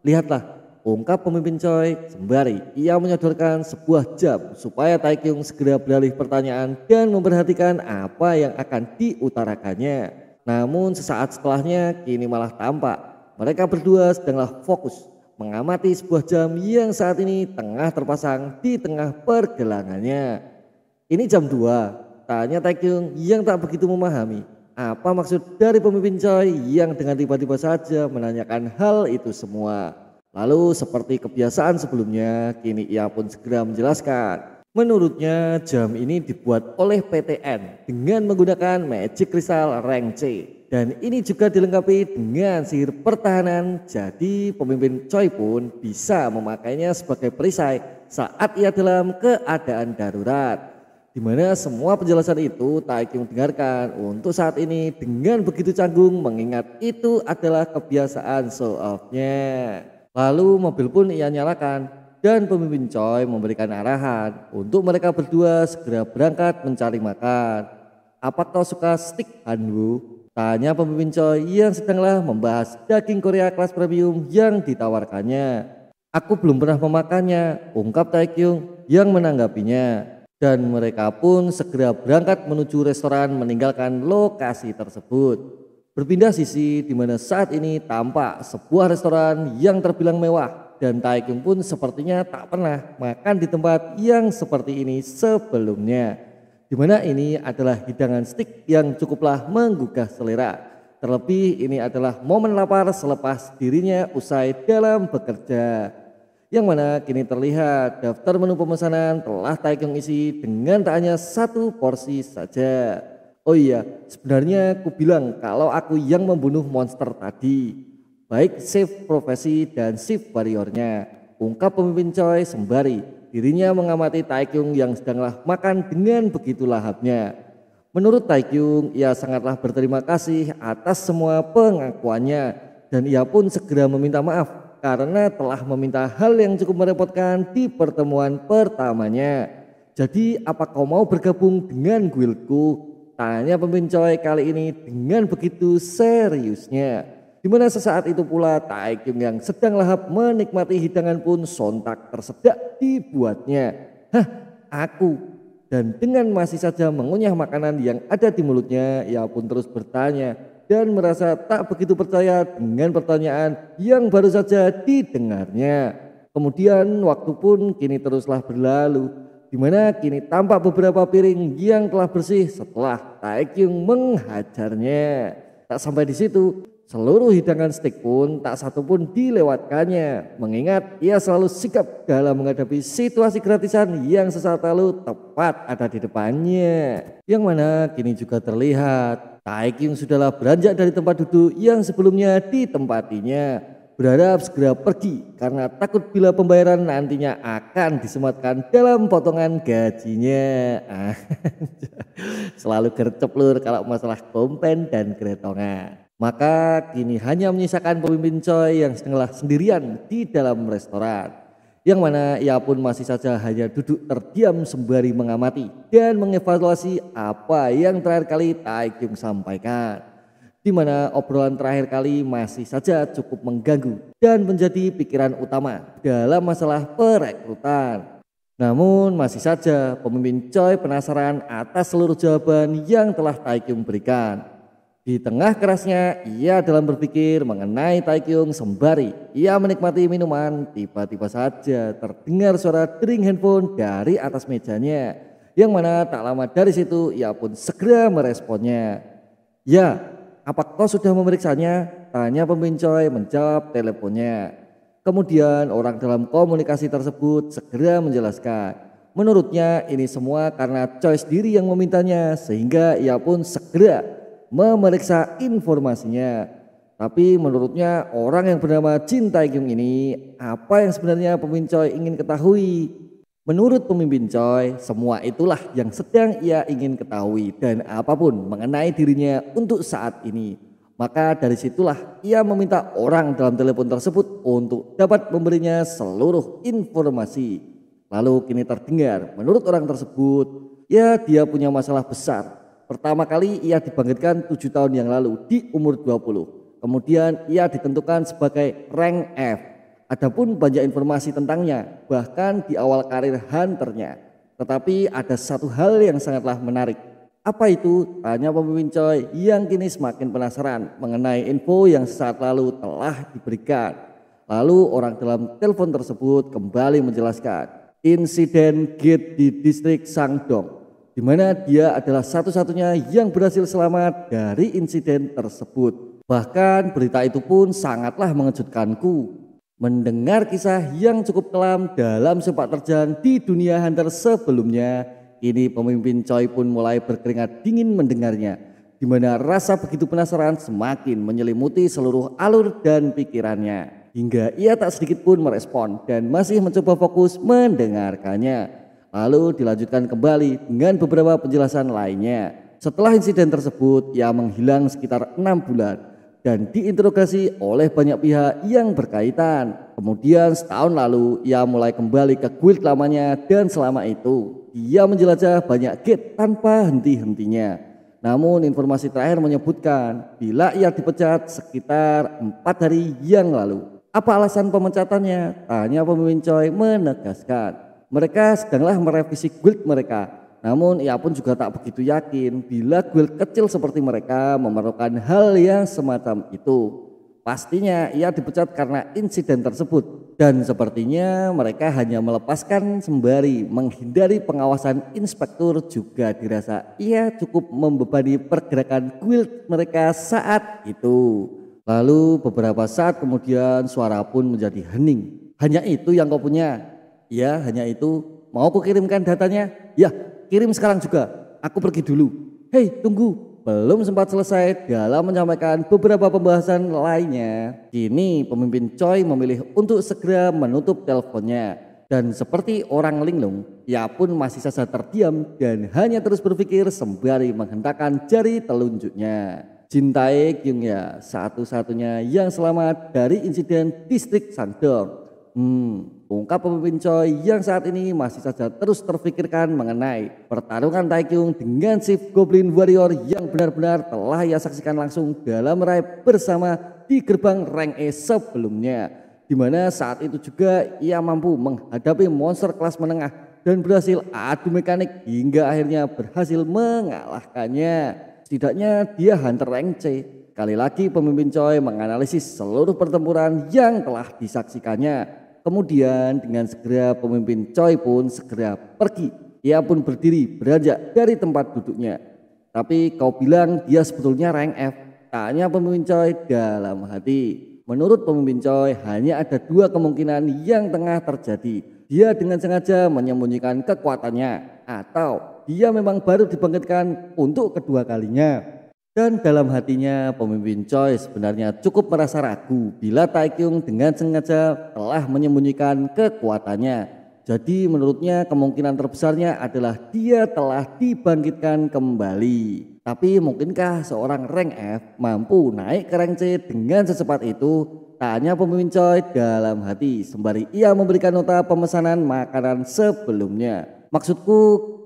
Lihatlah, ungkap pemimpin Choi sembari ia menyodorkan sebuah jam supaya Taekyung segera beralih pertanyaan dan memperhatikan apa yang akan diutarakannya. Namun sesaat setelahnya kini malah tampak mereka berdua sedanglah fokus mengamati sebuah jam yang saat ini tengah terpasang di tengah pergelangannya. Ini jam 2, tanya Taekyung yang tak begitu memahami apa maksud dari pemimpin Choi yang dengan tiba-tiba saja menanyakan hal itu semua. Lalu seperti kebiasaan sebelumnya kini ia pun segera menjelaskan. Menurutnya jam ini dibuat oleh PTN dengan menggunakan Magic Crystal Rank C. Dan ini juga dilengkapi dengan sihir pertahanan. Jadi pemimpin Choi pun bisa memakainya sebagai perisai saat ia dalam keadaan darurat. Dimana semua penjelasan itu Taekyung dengarkan untuk saat ini dengan begitu canggung mengingat itu adalah kebiasaan show off-nya. Lalu mobil pun ia nyalakan. Dan pemimpin Choi memberikan arahan untuk mereka berdua segera berangkat mencari makan. Apa kau suka steak Hanwoo? Tanya pemimpin Choi yang sedanglah membahas daging Korea kelas premium yang ditawarkannya. Aku belum pernah memakannya, ungkap Taekyung yang menanggapinya. Dan mereka pun segera berangkat menuju restoran meninggalkan lokasi tersebut. Berpindah sisi di mana saat ini tampak sebuah restoran yang terbilang mewah. Dan Taekyung pun sepertinya tak pernah makan di tempat yang seperti ini sebelumnya. Dimana ini adalah hidangan steak yang cukuplah menggugah selera. Terlebih ini adalah momen lapar selepas dirinya usai dalam bekerja. Yang mana kini terlihat daftar menu pemesanan telah Taekyung isi dengan tak hanya satu porsi saja. Oh iya, sebenarnya aku bilang kalau aku yang membunuh monster tadi. Baik shift profesi dan shift warriornya, ungkap pemimpin Choi sembari dirinya mengamati Taekyung yang sedanglah makan dengan begitu lahapnya. Menurut Taekyung, ia sangatlah berterima kasih atas semua pengakuannya dan ia pun segera meminta maaf karena telah meminta hal yang cukup merepotkan di pertemuan pertamanya. Jadi apa kau mau bergabung dengan guildku? Tanya pemimpin Choi kali ini dengan begitu seriusnya. Dimana sesaat itu pula Taekyung yang sedang lahap menikmati hidangan pun sontak tersedak dibuatnya. Hah, aku? Dan dengan masih saja mengunyah makanan yang ada di mulutnya, ia pun terus bertanya dan merasa tak begitu percaya dengan pertanyaan yang baru saja didengarnya. Kemudian waktu pun kini teruslah berlalu, dimana kini tampak beberapa piring yang telah bersih setelah Taekyung menghajarnya. Tak sampai di situ, seluruh hidangan steak pun tak satu pun dilewatkannya, mengingat ia selalu sigap dalam menghadapi situasi gratisan yang sesaat lalu tepat ada di depannya. Yang mana kini juga terlihat Taekyung sudahlah beranjak dari tempat duduk yang sebelumnya ditempatinya, berharap segera pergi karena takut bila pembayaran nantinya akan disematkan dalam potongan gajinya. Selalu gercep lur kalau masalah kompen dan gretongan. Maka kini hanya menyisakan pemimpin Choi yang setengah sendirian di dalam restoran. Yang mana ia pun masih saja hanya duduk terdiam sembari mengamati dan mengevaluasi apa yang terakhir kali Taekyung sampaikan. Di mana obrolan terakhir kali masih saja cukup mengganggu dan menjadi pikiran utama dalam masalah perekrutan. Namun masih saja pemimpin Choi penasaran atas seluruh jawaban yang telah Taekyung berikan. Di tengah kerasnya ia dalam berpikir mengenai Taekyung sembari ia menikmati minuman, tiba-tiba saja terdengar suara dering handphone dari atas mejanya. Yang mana tak lama dari situ ia pun segera meresponnya. Ya, apa kau sudah memeriksanya? Tanya pemimpin Choi menjawab teleponnya. Kemudian orang dalam komunikasi tersebut segera menjelaskan. Menurutnya ini semua karena Choi sendiri yang memintanya sehingga ia pun segera memeriksa informasinya. Tapi menurutnya orang yang bernama Jin Taekyung ini, apa yang sebenarnya pemimpin Choi ingin ketahui? Menurut pemimpin Choi, semua itulah yang sedang ia ingin ketahui dan apapun mengenai dirinya untuk saat ini. Maka dari situlah ia meminta orang dalam telepon tersebut untuk dapat memberinya seluruh informasi. Lalu kini terdengar menurut orang tersebut, ya dia punya masalah besar. Pertama kali ia dibangkitkan 7 tahun yang lalu di umur 20. Kemudian ia ditentukan sebagai rank F. Adapun banyak informasi tentangnya bahkan di awal karir hunternya. Tetapi ada satu hal yang sangatlah menarik. Apa itu? Tanya pemimpin Choi yang kini semakin penasaran mengenai info yang saat lalu telah diberikan. Lalu orang dalam telepon tersebut kembali menjelaskan insiden gate di distrik Sangdong, di mana dia adalah satu-satunya yang berhasil selamat dari insiden tersebut. Bahkan berita itu pun sangatlah mengejutkanku. Mendengar kisah yang cukup kelam dalam sepak terjang di dunia hunter sebelumnya, kini pemimpin Choi pun mulai berkeringat dingin mendengarnya, di mana rasa begitu penasaran semakin menyelimuti seluruh alur dan pikirannya. Hingga ia tak sedikit pun merespon dan masih mencoba fokus mendengarkannya. Lalu dilanjutkan kembali dengan beberapa penjelasan lainnya. Setelah insiden tersebut, ia menghilang sekitar 6 bulan dan diinterogasi oleh banyak pihak yang berkaitan. Kemudian setahun lalu ia mulai kembali ke guild lamanya dan selama itu ia menjelajah banyak gate tanpa henti-hentinya. Namun informasi terakhir menyebutkan bila ia dipecat sekitar 4 hari yang lalu. Apa alasan pemecatannya? Tanya pemimpin Choi menegaskan. Mereka sedanglah merevisi guild mereka. Namun ia pun juga tak begitu yakin bila guild kecil seperti mereka memerlukan hal yang semacam itu. Pastinya ia dipecat karena insiden tersebut. Dan sepertinya mereka hanya melepaskan sembari menghindari pengawasan inspektur juga dirasa ia cukup membebani pergerakan guild mereka saat itu. Lalu beberapa saat kemudian suara pun menjadi hening. Hanya itu yang kau punya? Ya, hanya itu. Mau aku kirimkan datanya? Ya, kirim sekarang juga. Aku pergi dulu. Hei, tunggu. Belum sempat selesai dalam menyampaikan beberapa pembahasan lainnya. Kini pemimpin Choi memilih untuk segera menutup teleponnya. Dan seperti orang linglung, ia pun masih saja terdiam dan hanya terus berpikir sembari menghentakkan jari telunjuknya. Jin Taekyung ya, satu-satunya yang selamat dari insiden distrik Sangdong. Ungkap pemimpin Choi yang saat ini masih saja terus terfikirkan mengenai pertarungan Taekyung dengan Chief Goblin Warrior yang benar-benar telah ia saksikan langsung dalam meraih bersama di gerbang rank E sebelumnya, di mana saat itu juga ia mampu menghadapi monster kelas menengah dan berhasil adu mekanik hingga akhirnya berhasil mengalahkannya. Setidaknya dia hunter rank C. Kali lagi pemimpin Choi menganalisis seluruh pertempuran yang telah disaksikannya. Kemudian dengan segera pemimpin Choi pun segera pergi. Ia pun berdiri beranjak dari tempat duduknya. Tapi kau bilang dia sebetulnya rank F? Tanya pemimpin Choi dalam hati. Menurut pemimpin Choi hanya ada 2 kemungkinan yang tengah terjadi. Dia dengan sengaja menyembunyikan kekuatannya atau dia memang baru dibangkitkan untuk kedua kalinya. Dan dalam hatinya pemimpin Choi sebenarnya cukup merasa ragu bila Taekyung dengan sengaja telah menyembunyikan kekuatannya. Jadi menurutnya kemungkinan terbesarnya adalah dia telah dibangkitkan kembali. Tapi mungkinkah seorang rank F mampu naik ke rank C dengan secepat itu? Tanya pemimpin Choi dalam hati sembari ia memberikan nota pemesanan makanan sebelumnya. Maksudku,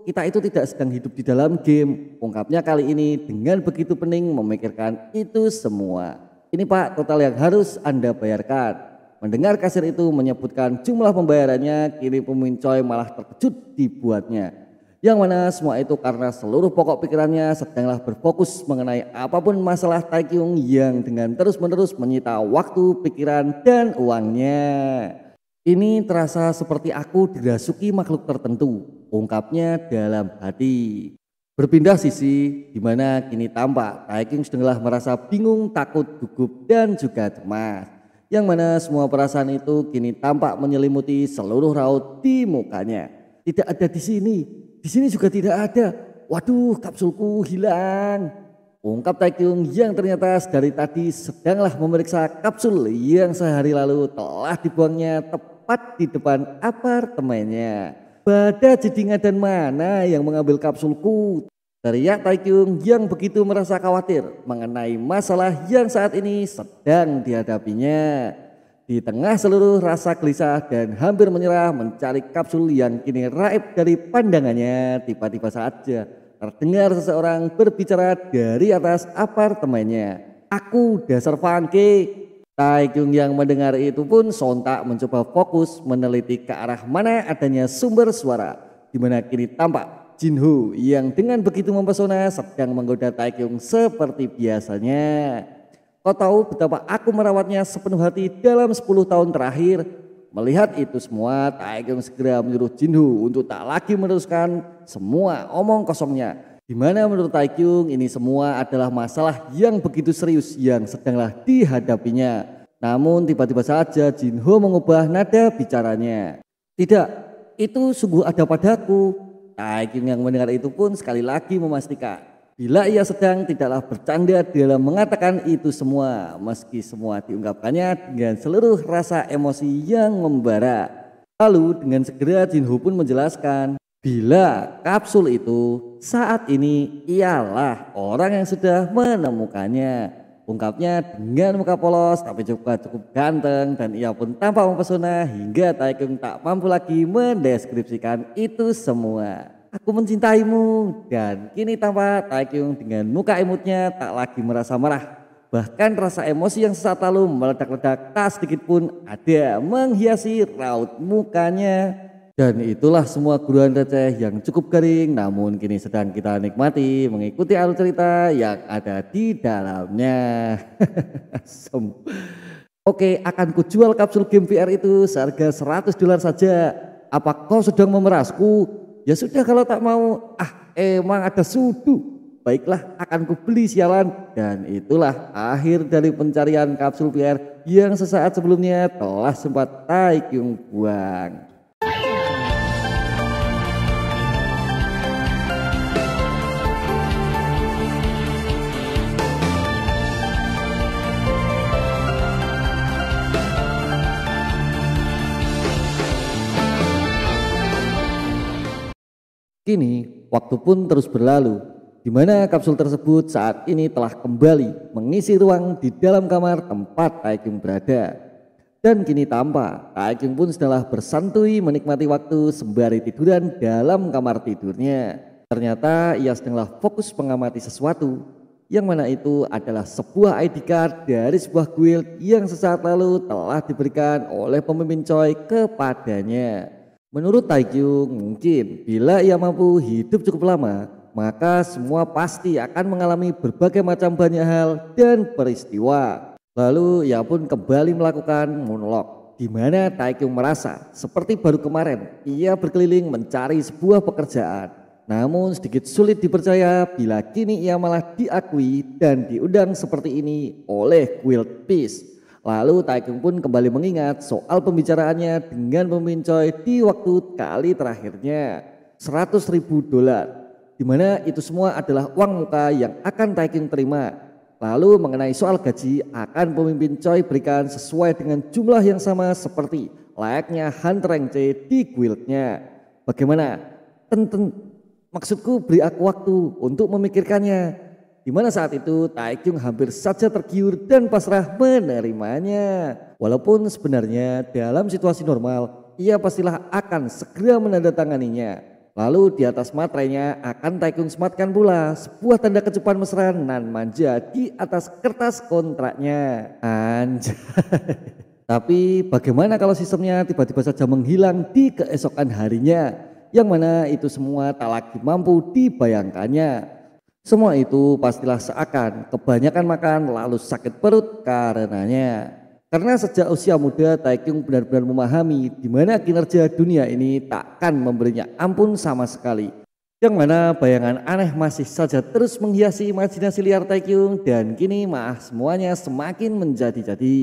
kita itu tidak sedang hidup di dalam game. Ungkapnya kali ini dengan begitu pening memikirkan itu semua. Ini Pak, total yang harus Anda bayarkan. Mendengar kasir itu menyebutkan jumlah pembayarannya, kini pemimpin Choi malah terkejut dibuatnya. Yang mana semua itu karena seluruh pokok pikirannya sedanglah berfokus mengenai apapun masalah Taekyung yang dengan terus-menerus menyita waktu, pikiran, dan uangnya. Ini terasa seperti aku dirasuki makhluk tertentu, ungkapnya dalam hati. Berpindah sisi, di mana kini tampak Taekyung sedanglah merasa bingung, takut, gugup, dan juga cemas. Yang mana semua perasaan itu kini tampak menyelimuti seluruh raut di mukanya. Tidak ada di sini juga tidak ada. Waduh, kapsulku hilang. Ungkap Taekyung yang ternyata dari tadi sedanglah memeriksa kapsul yang sehari lalu telah dibuangnya tepat di depan apartemennya. Bajingan dan mana yang mengambil kapsulku? Teriak Taekyung yang begitu merasa khawatir mengenai masalah yang saat ini sedang dihadapinya. Di tengah seluruh rasa gelisah dan hampir menyerah mencari kapsul yang kini raib dari pandangannya, tiba-tiba saja terdengar seseorang berbicara dari atas apartemennya. Aku dasar funky. Taekyung yang mendengar itu pun sontak mencoba fokus meneliti ke arah mana adanya sumber suara, di mana kini tampak Jinho yang dengan begitu mempesona sedang menggoda Taekyung seperti biasanya. Kau tahu betapa aku merawatnya sepenuh hati dalam 10 tahun terakhir. Melihat itu semua, Taekyung segera menyuruh Jinho untuk tak lagi meneruskan semua omong kosongnya. Di mana menurut Taekyung ini semua adalah masalah yang begitu serius yang sedanglah dihadapinya. Namun tiba-tiba saja Jinho mengubah nada bicaranya. Tidak, itu sungguh ada padaku. Taekyung yang mendengar itu pun sekali lagi memastikan bila ia sedang tidaklah bercanda dalam mengatakan itu semua, meski semua diungkapkannya dengan seluruh rasa emosi yang membara. Lalu dengan segera Jinho pun menjelaskan bila kapsul itu saat ini ialah orang yang sudah menemukannya. Ungkapnya dengan muka polos tapi juga cukup ganteng dan ia pun tampak mempesona hingga Taekyung tak mampu lagi mendeskripsikan itu semua. Aku mencintaimu. Dan kini tampak Taekyung dengan muka imutnya tak lagi merasa marah. Bahkan rasa emosi yang sesaat lalu meledak-ledak tak sedikit pun ada menghiasi raut mukanya. Dan itulah semua guruan receh yang cukup garing namun kini sedang kita nikmati mengikuti alur cerita yang ada di dalamnya. Oke, akan kujual kapsul game VR itu seharga $100 saja. Apa kau sedang memerasku? Ya sudah kalau tak mau, emang ada sudu. Baiklah, akan kubeli sialan. Dan itulah akhir dari pencarian kapsul VR yang sesaat sebelumnya telah sempat Taekyung buang. Kini waktu pun terus berlalu, di mana kapsul tersebut saat ini telah kembali mengisi ruang di dalam kamar tempat Taekyung berada. Dan kini tampak Taekyung pun sedanglah bersantui menikmati waktu sembari tiduran dalam kamar tidurnya. Ternyata ia sedanglah fokus mengamati sesuatu, yang mana itu adalah sebuah ID card dari sebuah guild yang sesaat lalu telah diberikan oleh pemimpin Choi kepadanya. Menurut Taekyung, mungkin bila ia mampu hidup cukup lama, maka semua pasti akan mengalami berbagai macam banyak hal dan peristiwa. Lalu ia pun kembali melakukan monolog, di mana Taekyung merasa seperti baru kemarin ia berkeliling mencari sebuah pekerjaan. Namun sedikit sulit dipercaya bila kini ia malah diakui dan diundang seperti ini oleh Guild Peace. Lalu Taekyung pun kembali mengingat soal pembicaraannya dengan pemimpin Choi di waktu kali terakhirnya. $100.000. Dimana itu semua adalah uang muka yang akan Taekyung terima. Lalu mengenai soal gaji akan pemimpin Choi berikan sesuai dengan jumlah yang sama seperti layaknya Hunter Rank C di guildnya. Bagaimana? Maksudku beri aku waktu untuk memikirkannya. Dimana saat itu Taekyung hampir saja tergiur dan pasrah menerimanya. Walaupun sebenarnya dalam situasi normal ia pastilah akan segera menandatanganinya. Lalu di atas materainya akan Taekyung sematkan pula sebuah tanda kecupan mesra nan manja di atas kertas kontraknya. Anjay. Tapi bagaimana kalau sistemnya tiba-tiba saja menghilang di keesokan harinya, yang mana itu semua tak lagi mampu dibayangkannya. Semua itu pastilah seakan kebanyakan makan lalu sakit perut karenanya. Karena sejak usia muda Taekyung benar-benar memahami di mana kinerja dunia ini takkan memberinya ampun sama sekali. Yang mana bayangan aneh masih saja terus menghiasi imajinasi liar Taekyung dan kini semuanya semakin menjadi-jadi.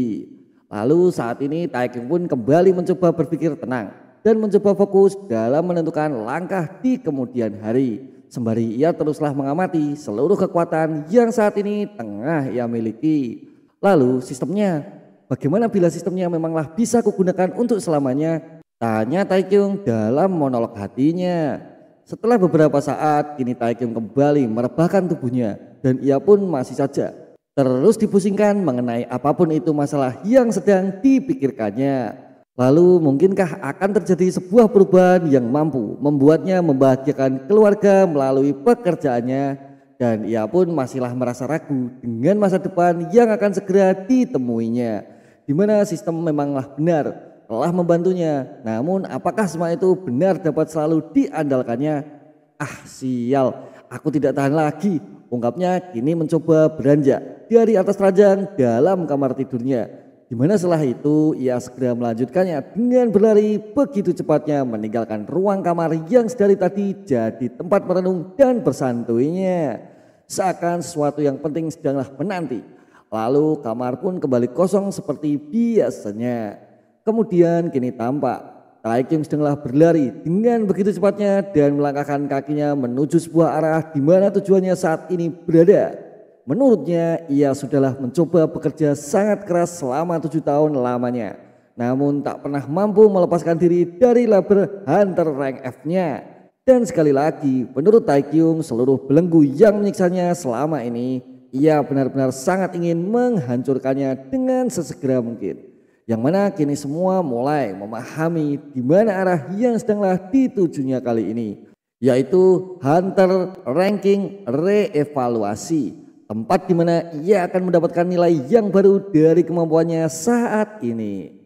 Lalu saat ini Taekyung pun kembali mencoba berpikir tenang dan mencoba fokus dalam menentukan langkah di kemudian hari. Sembari ia teruslah mengamati seluruh kekuatan yang saat ini tengah ia miliki. Lalu sistemnya, bagaimana bila sistemnya memanglah bisa kugunakan untuk selamanya? Tanya Taekyung dalam monolog hatinya. Setelah beberapa saat, kini Taekyung kembali merebahkan tubuhnya dan ia pun masih saja terus dipusingkan mengenai apapun itu masalah yang sedang dipikirkannya. Lalu mungkinkah akan terjadi sebuah perubahan yang mampu membuatnya membahagiakan keluarga melalui pekerjaannya, dan ia pun masihlah merasa ragu dengan masa depan yang akan segera ditemuinya. Dimana sistem memanglah benar telah membantunya, namun apakah semua itu benar dapat selalu diandalkannya? Ah sial, aku tidak tahan lagi, ungkapnya kini mencoba beranjak dari atas ranjang dalam kamar tidurnya. Dimana setelah itu ia segera melanjutkannya dengan berlari begitu cepatnya meninggalkan ruang kamar yang sedari tadi jadi tempat merenung dan bersantuinya. Seakan sesuatu yang penting sedanglah menanti. Lalu kamar pun kembali kosong seperti biasanya. Kemudian kini tampak Taekyung sedanglah berlari dengan begitu cepatnya dan melangkahkan kakinya menuju sebuah arah di mana tujuannya saat ini berada. Menurutnya ia sudahlah mencoba bekerja sangat keras selama 7 tahun lamanya, namun tak pernah mampu melepaskan diri dari label Hunter Rank F-nya. Dan sekali lagi menurut Taekyung seluruh belenggu yang menyiksanya selama ini ia benar-benar sangat ingin menghancurkannya dengan sesegera mungkin. Yang mana kini semua mulai memahami di mana arah yang sedanglah ditujunya kali ini, yaitu Hunter Ranking Reevaluasi. Tempat di mana ia akan mendapatkan nilai yang baru dari kemampuannya saat ini.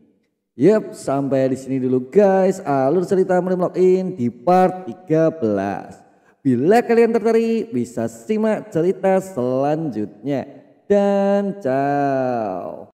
Yap, sampai di sini dulu guys alur cerita Merim Login di part 13. Bila kalian tertarik bisa simak cerita selanjutnya. Dan ciao.